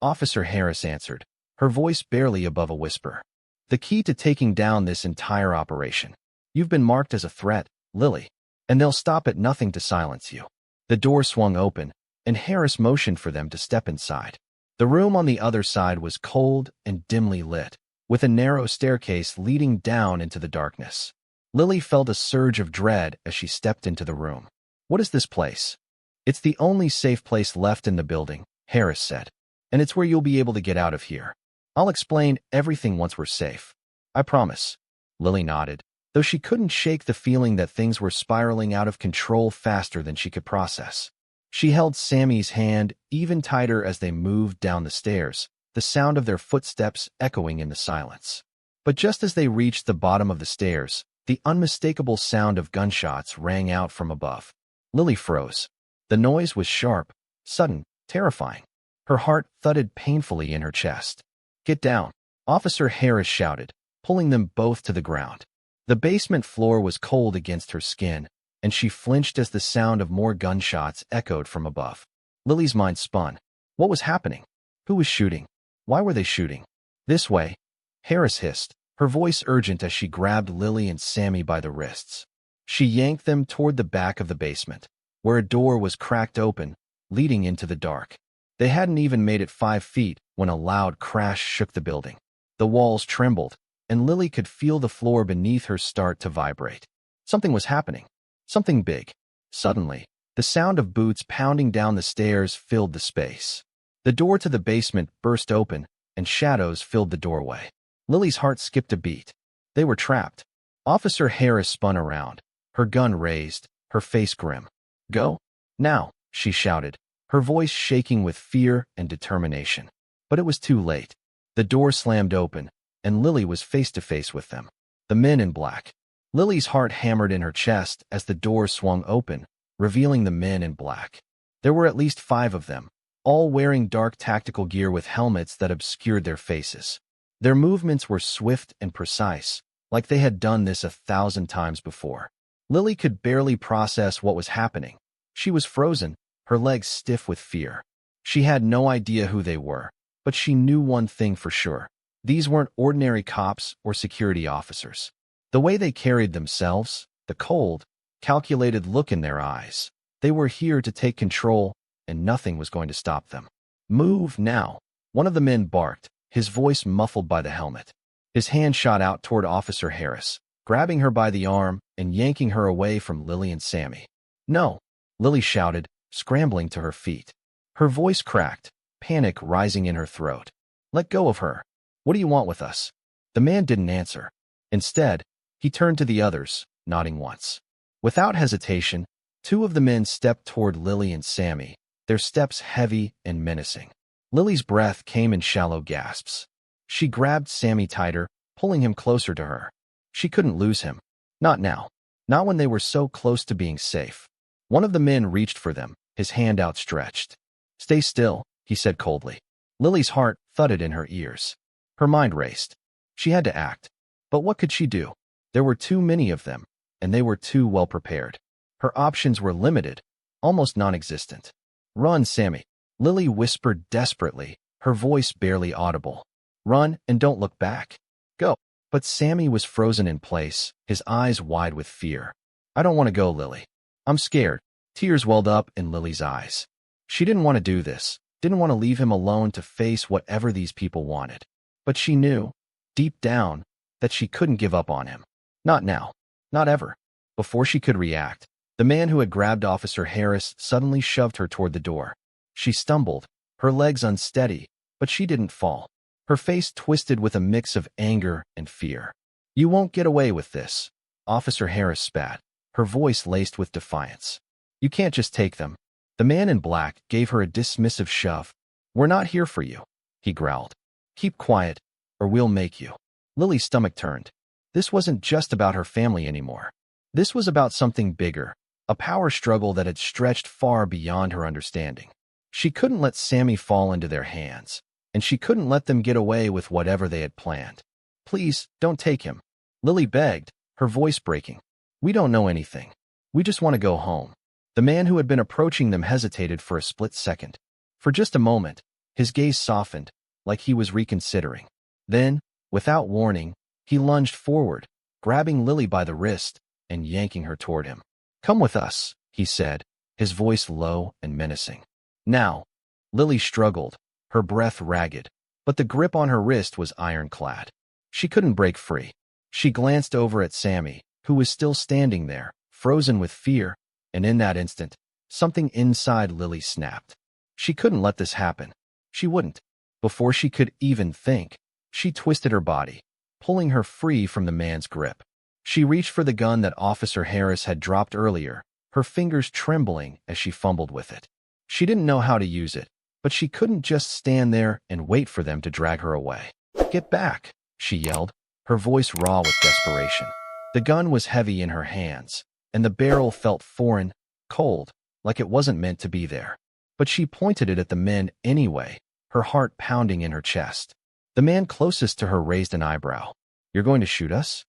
Officer Harris answered, her voice barely above a whisper. "The key to taking down this entire operation. You've been marked as a threat, Lily, and they'll stop at nothing to silence you." The door swung open, and Harris motioned for them to step inside. The room on the other side was cold and dimly lit, with a narrow staircase leading down into the darkness. Lily felt a surge of dread as she stepped into the room. "What is this place?" "It's the only safe place left in the building," Harris said, "and it's where you'll be able to get out of here. I'll explain everything once we're safe. I promise." Lily nodded, though she couldn't shake the feeling that things were spiraling out of control faster than she could process. She held Sammy's hand even tighter as they moved down the stairs, the sound of their footsteps echoing in the silence. But just as they reached the bottom of the stairs, the unmistakable sound of gunshots rang out from above. Lily froze. The noise was sharp, sudden, terrifying. Her heart thudded painfully in her chest. "Get down," Officer Harris shouted, pulling them both to the ground. The basement floor was cold against her skin, and she flinched as the sound of more gunshots echoed from above. Lily's mind spun. What was happening? Who was shooting? Why were they shooting? "This way," Harris hissed, her voice urgent as she grabbed Lily and Sammy by the wrists. She yanked them toward the back of the basement, where a door was cracked open, leading into the dark. They hadn't even made it 5 feet when a loud crash shook the building. The walls trembled, and Lily could feel the floor beneath her start to vibrate. Something was happening. Something big. Suddenly, the sound of boots pounding down the stairs filled the space. The door to the basement burst open, and shadows filled the doorway. Lily's heart skipped a beat. They were trapped. Officer Harris spun around, her gun raised, her face grim. "Go. Now," she shouted, her voice shaking with fear and determination. But it was too late. The door slammed open, and Lily was face to face with them. The men in black. Lily's heart hammered in her chest as the door swung open, revealing the men in black. There were at least 5 of them, all wearing dark tactical gear with helmets that obscured their faces. Their movements were swift and precise, like they had done this 1,000 times before. Lily could barely process what was happening. She was frozen, her legs stiff with fear. She had no idea who they were, but she knew one thing for sure. These weren't ordinary cops or security officers. The way they carried themselves, the cold, calculated look in their eyes. They were here to take control, and nothing was going to stop them. "Move now," one of the men barked, his voice muffled by the helmet. His hand shot out toward Officer Harris, grabbing her by the arm and yanking her away from Lily and Sammy. "No," Lily shouted, scrambling to her feet. Her voice cracked, panic rising in her throat. "Let go of her. What do you want with us?" The man didn't answer. Instead, he turned to the others, nodding once. Without hesitation, two of the men stepped toward Lily and Sammy, their steps heavy and menacing. Lily's breath came in shallow gasps. She grabbed Sammy tighter, pulling him closer to her. She couldn't lose him. Not now. Not when they were so close to being safe. One of the men reached for them, his hand outstretched. "Stay still," he said coldly. Lily's heart thudded in her ears. Her mind raced. She had to act. But what could she do? There were too many of them, and they were too well prepared. Her options were limited, almost non-existent. "Run, Sammy," Lily whispered desperately, her voice barely audible. "Run and don't look back. Go." But Sammy was frozen in place, his eyes wide with fear. "I don't want to go, Lily. I'm scared." Tears welled up in Lily's eyes. She didn't want to do this, didn't want to leave him alone to face whatever these people wanted. But she knew, deep down, that she couldn't give up on him. Not now. Not ever. Before she could react, the man who had grabbed Officer Harris suddenly shoved her toward the door. She stumbled, her legs unsteady, but she didn't fall. Her face twisted with a mix of anger and fear. "You won't get away with this," Officer Harris spat, her voice laced with defiance. "You can't just take them." The man in black gave her a dismissive shove. "We're not here for you," he growled. "Keep quiet, or we'll make you." Lily's stomach turned. This wasn't just about her family anymore. This was about something bigger, a power struggle that had stretched far beyond her understanding. She couldn't let Sammy fall into their hands, and she couldn't let them get away with whatever they had planned. "Please, don't take him," Lily begged, her voice breaking. "We don't know anything. We just want to go home." The man who had been approaching them hesitated for a split second. For just a moment, his gaze softened, like he was reconsidering. Then, without warning, he lunged forward, grabbing Lily by the wrist and yanking her toward him. "Come with us," he said, his voice low and menacing. "Now." Lily struggled, her breath ragged, but the grip on her wrist was ironclad. She couldn't break free. She glanced over at Sammy, who was still standing there, frozen with fear, and in that instant, something inside Lily snapped. She couldn't let this happen. She wouldn't. Before she could even think, she twisted her body, pulling her free from the man's grip. She reached for the gun that Officer Harris had dropped earlier, her fingers trembling as she fumbled with it. She didn't know how to use it, but she couldn't just stand there and wait for them to drag her away. "Get back," she yelled, her voice raw with desperation. The gun was heavy in her hands, and the barrel felt foreign, cold, like it wasn't meant to be there. But she pointed it at the men anyway, her heart pounding in her chest. The man closest to her raised an eyebrow. "You're going to shoot us?"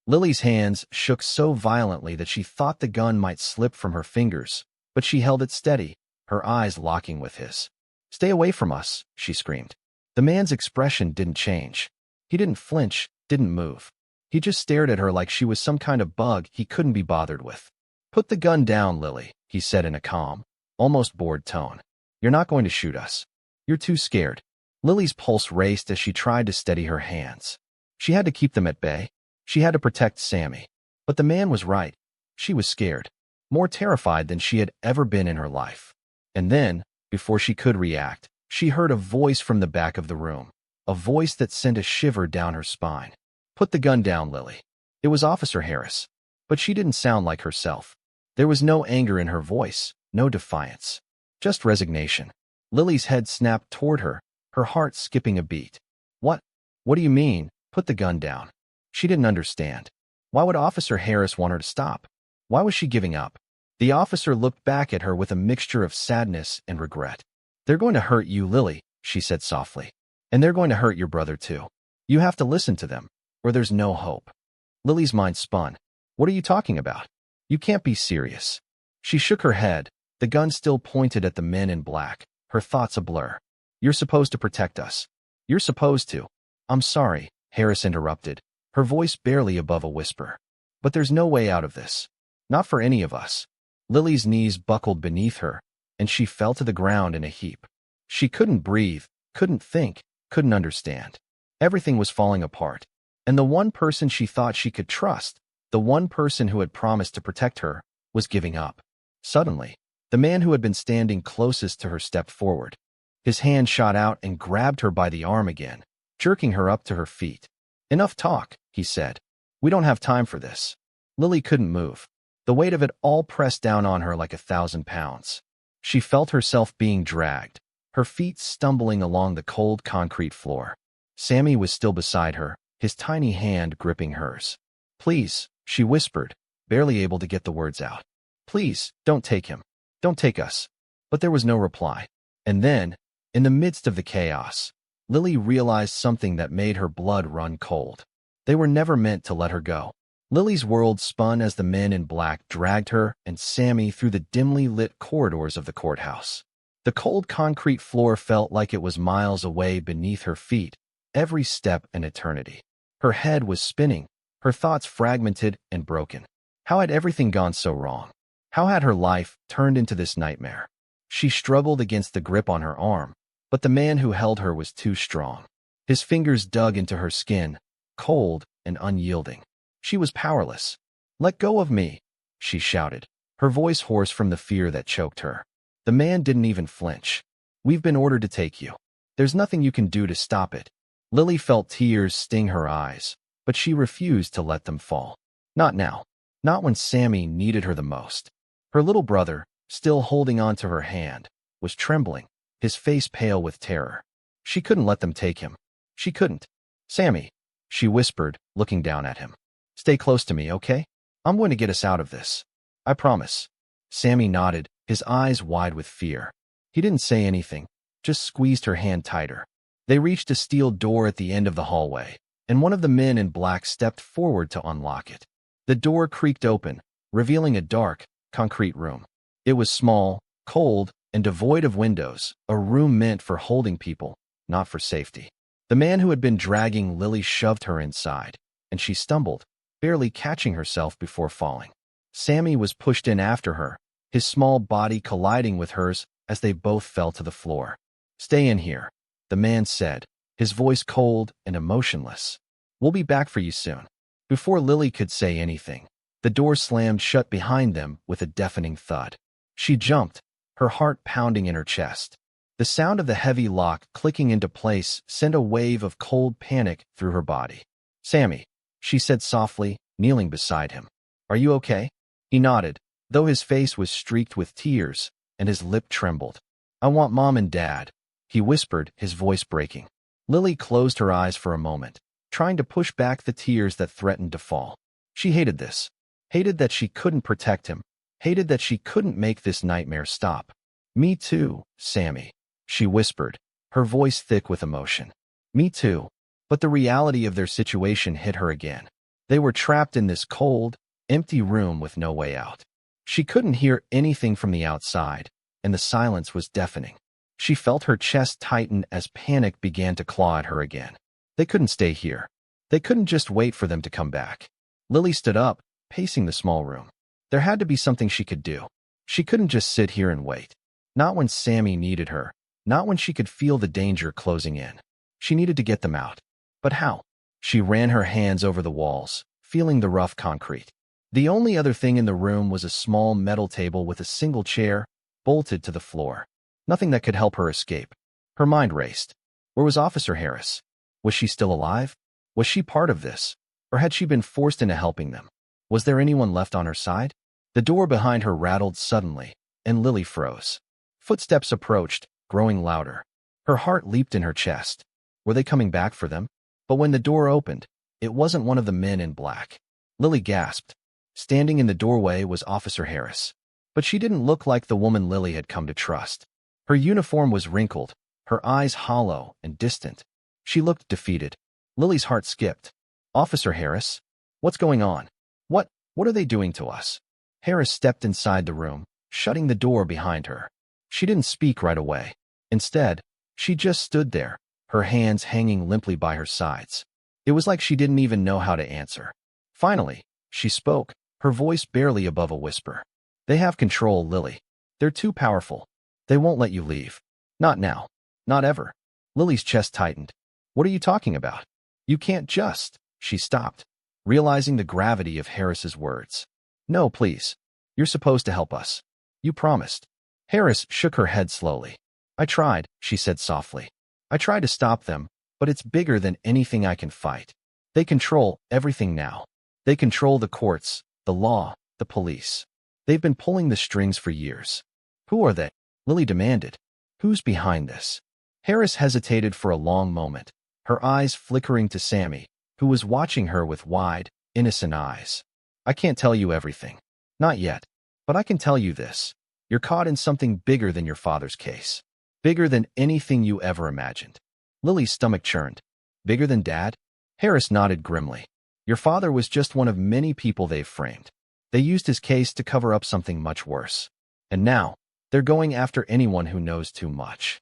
Lily's hands shook so violently that she thought the gun might slip from her fingers, but she held it steady, her eyes locking with his. "Stay away from us," she screamed. The man's expression didn't change. He didn't flinch, didn't move. He just stared at her like she was some kind of bug he couldn't be bothered with. "Put the gun down, Lily," he said in a calm, almost bored tone. "You're not going to shoot us. You're too scared." Lily's pulse raced as she tried to steady her hands. She had to keep them at bay. She had to protect Sammy. But the man was right. She was scared, more terrified than she had ever been in her life. And then, before she could react, she heard a voice from the back of the room, a voice that sent a shiver down her spine. "Put the gun down, Lily." It was Officer Harris, but she didn't sound like herself. There was no anger in her voice, no defiance, just resignation. Lily's head snapped toward her, her heart skipping a beat. What do you mean, put the gun down?" She didn't understand. Why would Officer Harris want her to stop? Why was she giving up? The officer looked back at her with a mixture of sadness and regret. "They're going to hurt you, Lily," she said softly. "And they're going to hurt your brother too. You have to listen to them, or there's no hope." Lily's mind spun. "What are you talking about? You can't be serious." She shook her head, the gun still pointed at the men in black, her thoughts a blur. "You're supposed to protect us. You're supposed to." "I'm sorry," Harris interrupted, her voice barely above a whisper. "But there's no way out of this. Not for any of us." Lily's knees buckled beneath her, and she fell to the ground in a heap. She couldn't breathe, couldn't think, couldn't understand. Everything was falling apart. And the one person she thought she could trust, the one person who had promised to protect her, was giving up. Suddenly, the man who had been standing closest to her stepped forward. His hand shot out and grabbed her by the arm again, jerking her up to her feet. "Enough talk," he said. "We don't have time for this." Lily couldn't move. The weight of it all pressed down on her like 1,000 pounds. She felt herself being dragged, her feet stumbling along the cold concrete floor. Sammy was still beside her, his tiny hand gripping hers. "Please," she whispered, barely able to get the words out. "Please, don't take him. Don't take us." But there was no reply. And then, in the midst of the chaos, Lily realized something that made her blood run cold. They were never meant to let her go. Lily's world spun as the men in black dragged her and Sammy through the dimly lit corridors of the courthouse. The cold concrete floor felt like it was miles away beneath her feet, every step an eternity. Her head was spinning, her thoughts fragmented and broken. How had everything gone so wrong? How had her life turned into this nightmare? She struggled against the grip on her arm, but the man who held her was too strong. His fingers dug into her skin, cold and unyielding. She was powerless. "Let go of me," she shouted, her voice hoarse from the fear that choked her. The man didn't even flinch. "We've been ordered to take you. There's nothing you can do to stop it." Lily felt tears sting her eyes, but she refused to let them fall. Not now. Not when Sammy needed her the most. Her little brother, still holding on to her hand, was trembling, his face pale with terror. She couldn't let them take him. She couldn't. "Sammy," she whispered, looking down at him. "Stay close to me, okay? I'm going to get us out of this. I promise." Sammy nodded, his eyes wide with fear. He didn't say anything, just squeezed her hand tighter. They reached a steel door at the end of the hallway, and one of the men in black stepped forward to unlock it. The door creaked open, revealing a dark, concrete room. It was small, cold, and devoid of windows, a room meant for holding people, not for safety. The man who had been dragging Lily shoved her inside, and she stumbled, barely catching herself before falling. Sammy was pushed in after her, his small body colliding with hers as they both fell to the floor. "Stay in here," the man said, his voice cold and emotionless. "We'll be back for you soon." Before Lily could say anything, the door slammed shut behind them with a deafening thud. She jumped, her heart pounding in her chest. The sound of the heavy lock clicking into place sent a wave of cold panic through her body. "Sammy," she said softly, kneeling beside him. "Are you okay?" He nodded, though his face was streaked with tears and his lip trembled. "I want Mom and Dad," he whispered, his voice breaking. Lily closed her eyes for a moment, trying to push back the tears that threatened to fall. She hated this. Hated that she couldn't protect him. Hated that she couldn't make this nightmare stop. "Me too, Sammy," she whispered, her voice thick with emotion. "Me too." But the reality of their situation hit her again. They were trapped in this cold, empty room with no way out. She couldn't hear anything from the outside, and the silence was deafening. She felt her chest tighten as panic began to claw at her again. They couldn't stay here. They couldn't just wait for them to come back. Lily stood up, pacing the small room. There had to be something she could do. She couldn't just sit here and wait. Not when Sammy needed her. Not when she could feel the danger closing in. She needed to get them out. But how? She ran her hands over the walls, feeling the rough concrete. The only other thing in the room was a small metal table with a single chair, bolted to the floor. Nothing that could help her escape. Her mind raced. Where was Officer Harris? Was she still alive? Was she part of this? Or had she been forced into helping them? Was there anyone left on her side? The door behind her rattled suddenly, and Lily froze. Footsteps approached, growing louder. Her heart leaped in her chest. Were they coming back for them? But when the door opened, it wasn't one of the men in black. Lily gasped. Standing in the doorway was Officer Harris. But she didn't look like the woman Lily had come to trust. Her uniform was wrinkled, her eyes hollow and distant. She looked defeated. Lily's heart skipped. "Officer Harris? What's going on? What are they doing to us?" Harris stepped inside the room, shutting the door behind her. She didn't speak right away. Instead, she just stood there, her hands hanging limply by her sides. It was like she didn't even know how to answer. Finally, she spoke, her voice barely above a whisper. "They have control, Lily. They're too powerful. They won't let you leave. Not now. Not ever." Lily's chest tightened. "What are you talking about? You can't just—" She stopped, realizing the gravity of Harris's words. "No, please. You're supposed to help us. You promised." Harris shook her head slowly. "I tried," she said softly. "I tried to stop them, but it's bigger than anything I can fight. They control everything now. They control the courts, The law, the police. They've been pulling the strings for years. Who are they? Lily demanded. Who's behind this? Harris hesitated for a long moment, her eyes flickering to Sammy, who was watching her with wide, innocent eyes. I can't tell you everything. Not yet. But I can tell you this. You're caught in something bigger than your father's case. Bigger than anything you ever imagined. Lily's stomach churned. Bigger than Dad? Harris nodded grimly. Your father was just one of many people they've framed. They used his case to cover up something much worse. And now, they're going after anyone who knows too much.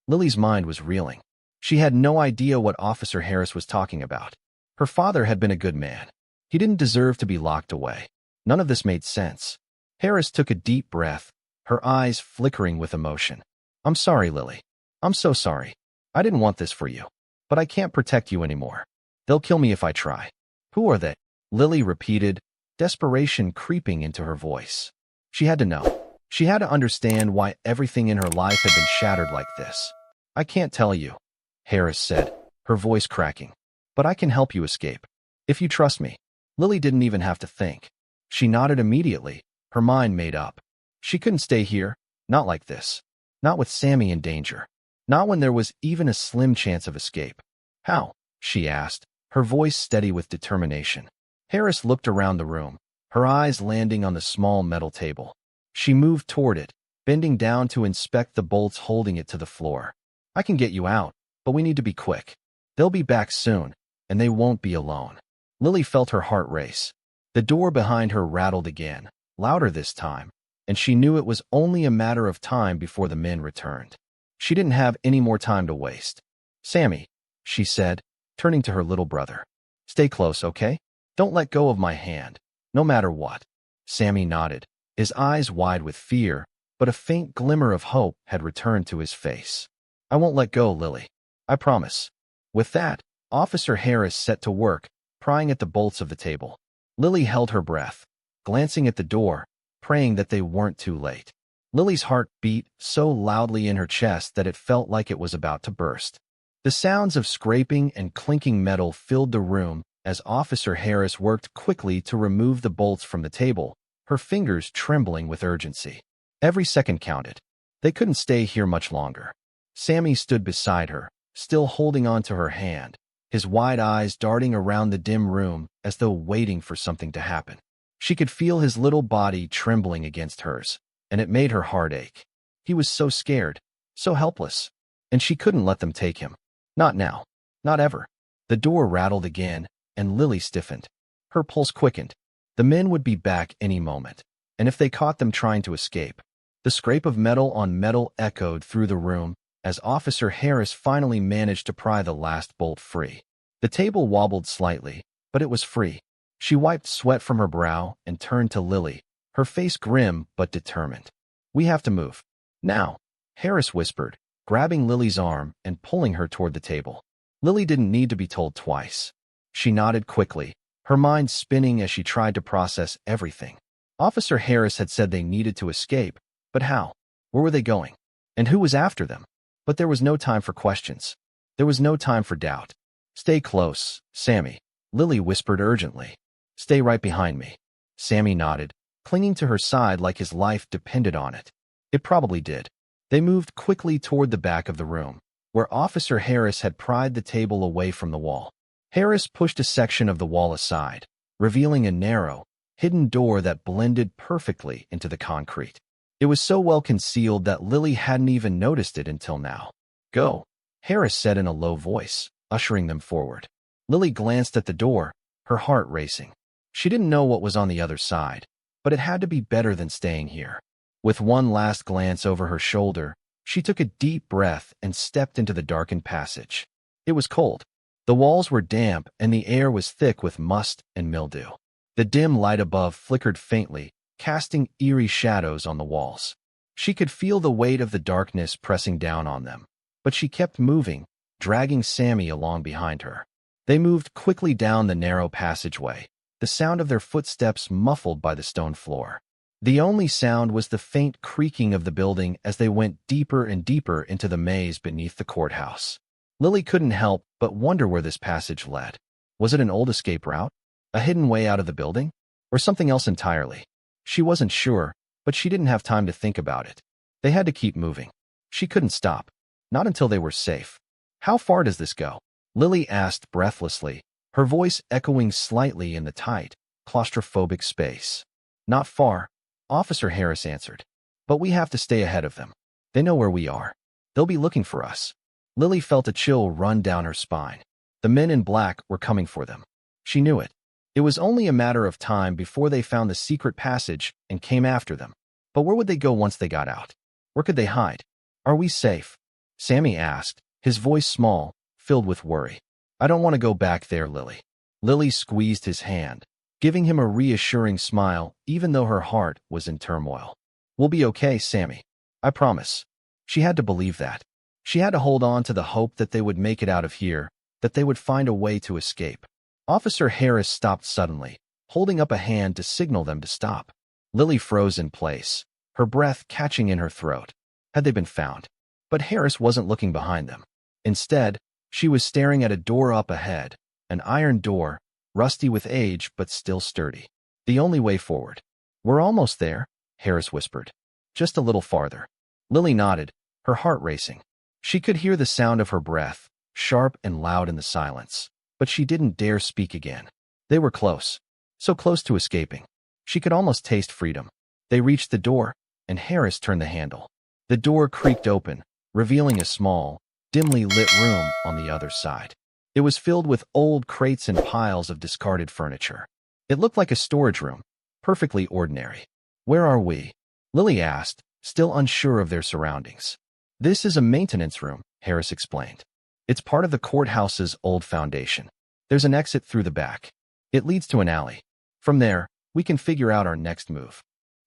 Lily's mind was reeling. She had no idea what Officer Harris was talking about. Her father had been a good man. He didn't deserve to be locked away. None of this made sense. Harris took a deep breath, her eyes flickering with emotion. I'm sorry, Lily. I'm so sorry. I didn't want this for you. But I can't protect you anymore. They'll kill me if I try. Who are they? Lily repeated, desperation creeping into her voice. She had to know. She had to understand why everything in her life had been shattered like this. I can't tell you, Harris said, her voice cracking. But I can help you escape. If you trust me. Lily didn't even have to think. She nodded immediately, her mind made up. She couldn't stay here, not like this. Not with Sammy in danger. Not when there was even a slim chance of escape. How? She asked, her voice steady with determination. Harris looked around the room, her eyes landing on the small metal table. She moved toward it, bending down to inspect the bolts holding it to the floor. I can get you out, but we need to be quick. They'll be back soon, and they won't be alone. Lily felt her heart race. The door behind her rattled again, louder this time, and she knew it was only a matter of time before the men returned. She didn't have any more time to waste. Sammy, she said, turning to her little brother. Stay close, okay? Don't let go of my hand, no matter what. Sammy nodded, his eyes wide with fear, but a faint glimmer of hope had returned to his face. I won't let go, Lily. I promise. With that, Officer Harris set to work, prying at the bolts of the table. Lily held her breath, glancing at the door, praying that they weren't too late. Lily's heart beat so loudly in her chest that it felt like it was about to burst. The sounds of scraping and clinking metal filled the room as Officer Harris worked quickly to remove the bolts from the table, her fingers trembling with urgency. Every second counted. They couldn't stay here much longer. Sammy stood beside her, still holding on to her hand, his wide eyes darting around the dim room as though waiting for something to happen. She could feel his little body trembling against hers, and it made her heart ache. He was so scared, so helpless, and she couldn't let them take him. Not now. Not ever. The door rattled again, and Lily stiffened. Her pulse quickened. The men would be back any moment, and if they caught them trying to escape. The scrape of metal on metal echoed through the room as Officer Harris finally managed to pry the last bolt free. The table wobbled slightly, but it was free. She wiped sweat from her brow and turned to Lily, her face grim but determined. We have to move. Now, Harris whispered, grabbing Lily's arm and pulling her toward the table. Lily didn't need to be told twice. She nodded quickly, her mind spinning as she tried to process everything. Officer Harris had said they needed to escape, but how? Where were they going? And who was after them? But there was no time for questions. There was no time for doubt. Stay close, Sammy, Lily whispered urgently. Stay right behind me. Sammy nodded, clinging to her side like his life depended on it. It probably did. They moved quickly toward the back of the room, where Officer Harris had pried the table away from the wall. Harris pushed a section of the wall aside, revealing a narrow, hidden door that blended perfectly into the concrete. It was so well concealed that Lily hadn't even noticed it until now. Go, Harris said in a low voice, ushering them forward. Lily glanced at the door, her heart racing. She didn't know what was on the other side, but it had to be better than staying here. With one last glance over her shoulder, she took a deep breath and stepped into the darkened passage. It was cold. The walls were damp and the air was thick with must and mildew. The dim light above flickered faintly, casting eerie shadows on the walls. She could feel the weight of the darkness pressing down on them, but she kept moving, dragging Sammy along behind her. They moved quickly down the narrow passageway, the sound of their footsteps muffled by the stone floor. The only sound was the faint creaking of the building as they went deeper and deeper into the maze beneath the courthouse. Lily couldn't help but wonder where this passage led. Was it an old escape route? A hidden way out of the building? Or something else entirely? She wasn't sure, but she didn't have time to think about it. They had to keep moving. She couldn't stop. Not until they were safe. How far does this go? Lily asked breathlessly, her voice echoing slightly in the tight, claustrophobic space. Not far, Officer Harris answered. But we have to stay ahead of them. They know where we are. They'll be looking for us. Lily felt a chill run down her spine. The men in black were coming for them. She knew it. It was only a matter of time before they found the secret passage and came after them. But where would they go once they got out? Where could they hide? Are we safe? Sammy asked, his voice small, filled with worry. I don't want to go back there, Lily. Lily squeezed his hand, giving him a reassuring smile even though her heart was in turmoil. We'll be okay, Sammy. I promise. She had to believe that. She had to hold on to the hope that they would make it out of here, that they would find a way to escape. Officer Harris stopped suddenly, holding up a hand to signal them to stop. Lily froze in place, her breath catching in her throat. Had they been found? But Harris wasn't looking behind them. Instead, she was staring at a door up ahead, an iron door, rusty with age but still sturdy. The only way forward. We're almost there, Harris whispered. Just a little farther. Lily nodded, her heart racing. She could hear the sound of her breath, sharp and loud in the silence. But she didn't dare speak again. They were close. So close to escaping. She could almost taste freedom. They reached the door, and Harris turned the handle. The door creaked open, revealing a small, dimly lit room on the other side. It was filled with old crates and piles of discarded furniture. It looked like a storage room, perfectly ordinary. Where are we? Lily asked, still unsure of their surroundings. This is a maintenance room, Harris explained. It's part of the courthouse's old foundation. There's an exit through the back. It leads to an alley. From there, we can figure out our next move.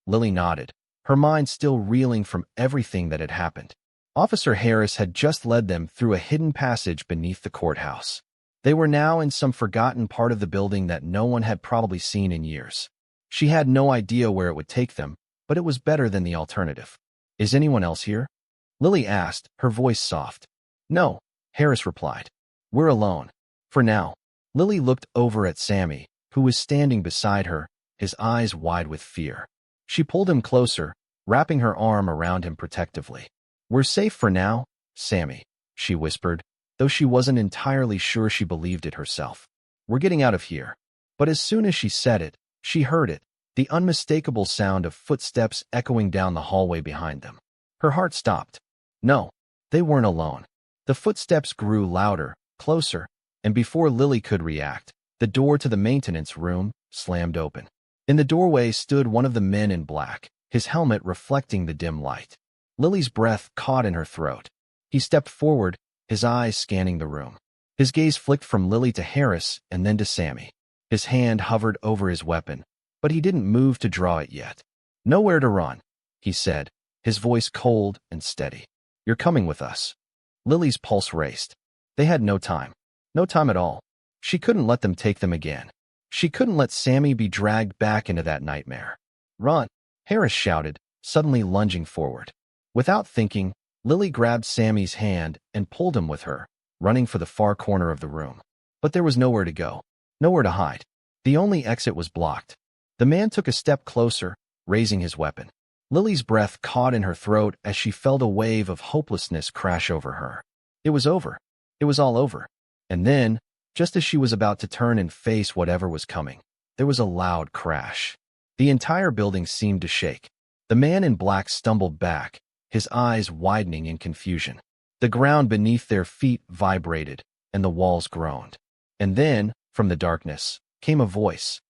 Lily nodded, her mind still reeling from everything that had happened. Officer Harris had just led them through a hidden passage beneath the courthouse. They were now in some forgotten part of the building that no one had probably seen in years. She had no idea where it would take them, but it was better than the alternative. Is anyone else here? Lily asked, her voice soft. No, Harris replied. We're alone. For now. Lily looked over at Sammy, who was standing beside her, his eyes wide with fear. She pulled him closer, wrapping her arm around him protectively. We're safe for now, Sammy, she whispered, though she wasn't entirely sure she believed it herself. We're getting out of here. But as soon as she said it, she heard it, the unmistakable sound of footsteps echoing down the hallway behind them. Her heart stopped. No, they weren't alone. The footsteps grew louder, closer, and before Lily could react, the door to the maintenance room slammed open. In the doorway stood one of the men in black, his helmet reflecting the dim light. Lily's breath caught in her throat. He stepped forward, his eyes scanning the room. His gaze flicked from Lily to Harris and then to Sammy. His hand hovered over his weapon, but he didn't move to draw it yet. Nowhere to run, he said, his voice cold and steady. You're coming with us. Lily's pulse raced. They had no time. No time at all. She couldn't let them take them again. She couldn't let Sammy be dragged back into that nightmare. Run, Harris shouted, suddenly lunging forward. Without thinking, Lily grabbed Sammy's hand and pulled him with her, running for the far corner of the room. But there was nowhere to go, nowhere to hide. The only exit was blocked. The man took a step closer, raising his weapon. Lily's breath caught in her throat as she felt a wave of hopelessness crash over her. It was over. It was all over. And then, just as she was about to turn and face whatever was coming, there was a loud crash. The entire building seemed to shake. The man in black stumbled back, his eyes widening in confusion. The ground beneath their feet vibrated, and the walls groaned. And then, from the darkness, came a voice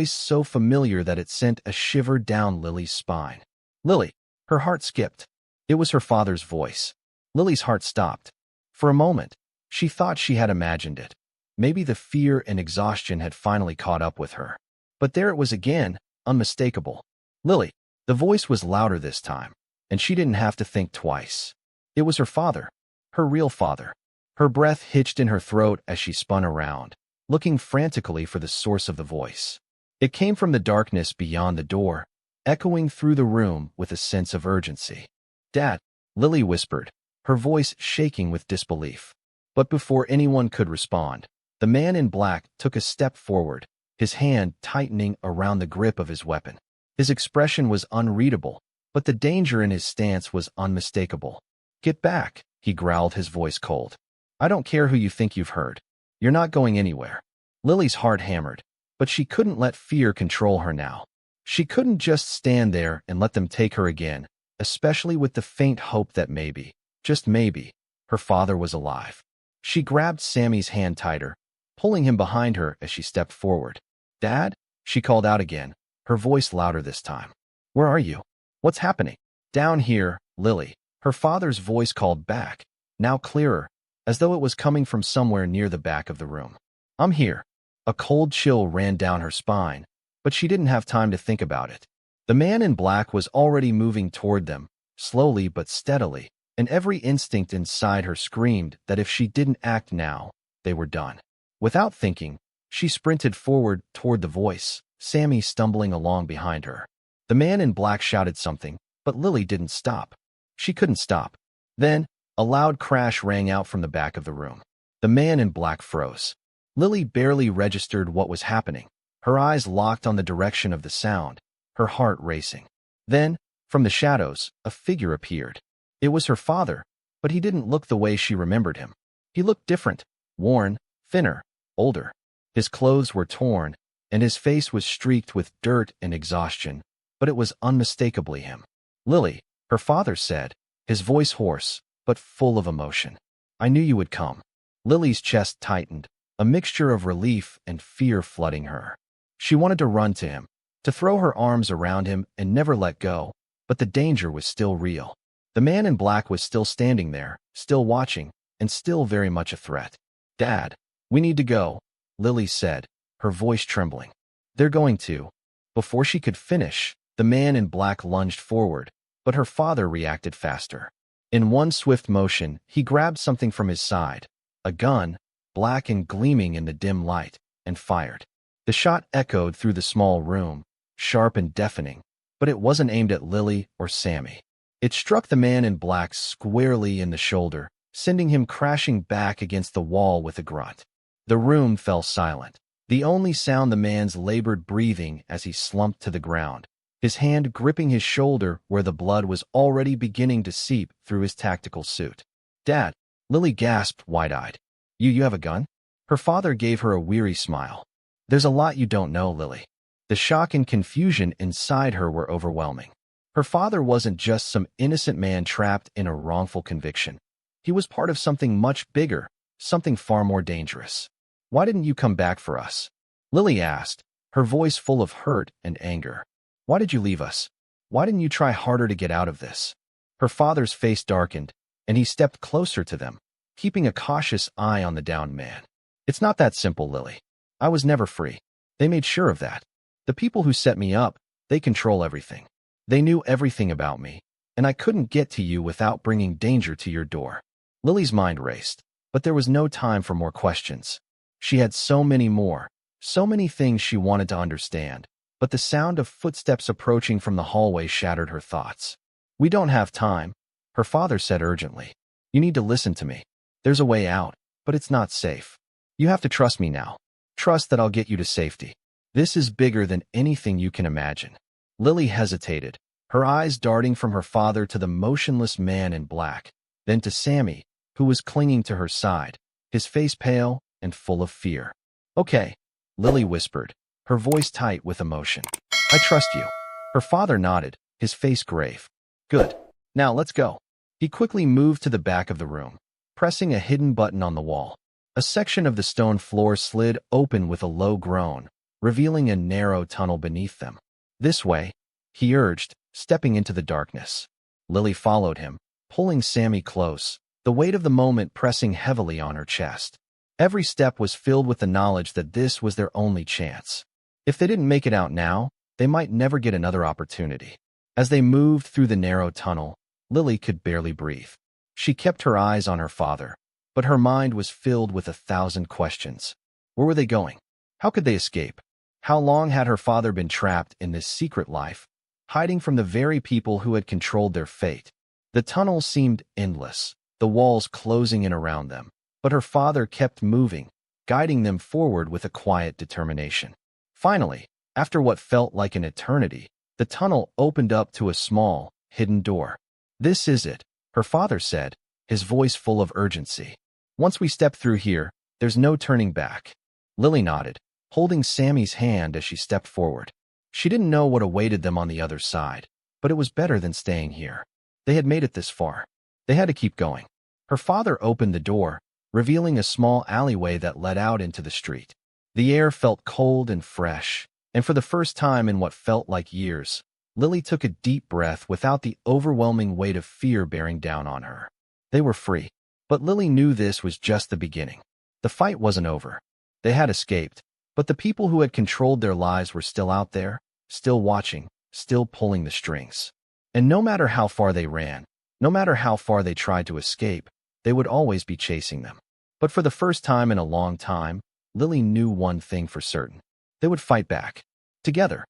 so familiar that it sent a shiver down Lily's spine. Lily, her heart skipped. It was her father's voice. Lily's heart stopped. For a moment, she thought she had imagined it. Maybe the fear and exhaustion had finally caught up with her. But there it was again, unmistakable. Lily. The voice was louder this time, and she didn't have to think twice. It was her father, her real father. Her breath hitched in her throat as she spun around, looking frantically for the source of the voice. It came from the darkness beyond the door, echoing through the room with a sense of urgency. Dad, Lily whispered, her voice shaking with disbelief. But before anyone could respond, the man in black took a step forward, his hand tightening around the grip of his weapon. His expression was unreadable, but the danger in his stance was unmistakable. "Get back," he growled, his voice cold. "I don't care who you think you've hurt. You're not going anywhere." Lily's heart hammered, but she couldn't let fear control her now. She couldn't just stand there and let them take her again, especially with the faint hope that maybe, just maybe, her father was alive. She grabbed Sammy's hand tighter, pulling him behind her as she stepped forward. "Dad?" she called out again, her voice louder this time. "Where are you? What's happening?" "Down here, Lily," her father's voice called back, now clearer, as though it was coming from somewhere near the back of the room. "I'm here." A cold chill ran down her spine, but she didn't have time to think about it. The man in black was already moving toward them, slowly but steadily, and every instinct inside her screamed that if she didn't act now, they were done. Without thinking, she sprinted forward toward the voice, Sammy stumbling along behind her. The man in black shouted something, but Lily didn't stop. She couldn't stop. Then, a loud crash rang out from the back of the room. The man in black froze. Lily barely registered what was happening, her eyes locked on the direction of the sound, her heart racing. Then, from the shadows, a figure appeared. It was her father, but he didn't look the way she remembered him. He looked different, worn, thinner, older. His clothes were torn, and his face was streaked with dirt and exhaustion, but it was unmistakably him. "Lily," her father said, his voice hoarse, but full of emotion. "I knew you would come." Lily's chest tightened, a mixture of relief and fear flooding her. She wanted to run to him, to throw her arms around him and never let go, but the danger was still real. The man in black was still standing there, still watching, and still very much a threat. "Dad, we need to go," Lily said, her voice trembling. "They're going to." Before she could finish, the man in black lunged forward, but her father reacted faster. In one swift motion, he grabbed something from his side, a gun, black and gleaming in the dim light, and fired. The shot echoed through the small room, sharp and deafening, but it wasn't aimed at Lily or Sammy. It struck the man in black squarely in the shoulder, sending him crashing back against the wall with a grunt. The room fell silent, the only sound the man's labored breathing as he slumped to the ground, his hand gripping his shoulder where the blood was already beginning to seep through his tactical suit. "Dad," Lily gasped wide-eyed. You have a gun?" Her father gave her a weary smile. "There's a lot you don't know, Lily." The shock and confusion inside her were overwhelming. Her father wasn't just some innocent man trapped in a wrongful conviction. He was part of something much bigger, something far more dangerous. "Why didn't you come back for us?" Lily asked, her voice full of hurt and anger. "Why did you leave us? Why didn't you try harder to get out of this?" Her father's face darkened, and he stepped closer to them, keeping a cautious eye on the downed man. "It's not that simple, Lily. I was never free. They made sure of that. The people who set me up, they control everything. They knew everything about me, and I couldn't get to you without bringing danger to your door." Lily's mind raced, but there was no time for more questions. She had so many more, so many things she wanted to understand, but the sound of footsteps approaching from the hallway shattered her thoughts. "We don't have time," her father said urgently. "You need to listen to me. There's a way out, but it's not safe. You have to trust me now. Trust that I'll get you to safety. This is bigger than anything you can imagine." Lily hesitated, her eyes darting from her father to the motionless man in black, then to Sammy, who was clinging to her side, his face pale and full of fear. "Okay," Lily whispered, her voice tight with emotion. "I trust you." Her father nodded, his face grave. "Good. Now let's go." He quickly moved to the back of the room, pressing a hidden button on the wall. A section of the stone floor slid open with a low groan, revealing a narrow tunnel beneath them. "This way," he urged, stepping into the darkness. Lily followed him, pulling Sammy close, the weight of the moment pressing heavily on her chest. Every step was filled with the knowledge that this was their only chance. If they didn't make it out now, they might never get another opportunity. As they moved through the narrow tunnel, Lily could barely breathe. She kept her eyes on her father, but her mind was filled with 1,000 questions. Where were they going? How could they escape? How long had her father been trapped in this secret life, hiding from the very people who had controlled their fate? The tunnel seemed endless, the walls closing in around them, but her father kept moving, guiding them forward with a quiet determination. Finally, after what felt like an eternity, the tunnel opened up to a small, hidden door. "This is it," her father said, his voice full of urgency. "Once we step through here, there's no turning back." Lily nodded, holding Sammy's hand as she stepped forward. She didn't know what awaited them on the other side, but it was better than staying here. They had made it this far. They had to keep going. Her father opened the door, revealing a small alleyway that led out into the street. The air felt cold and fresh, and for the first time in what felt like years, Lily took a deep breath without the overwhelming weight of fear bearing down on her. They were free, but Lily knew this was just the beginning. The fight wasn't over. They had escaped, but the people who had controlled their lives were still out there, still watching, still pulling the strings. And no matter how far they ran, no matter how far they tried to escape, they would always be chasing them. But for the first time in a long time, Lily knew one thing for certain. They would fight back. Together.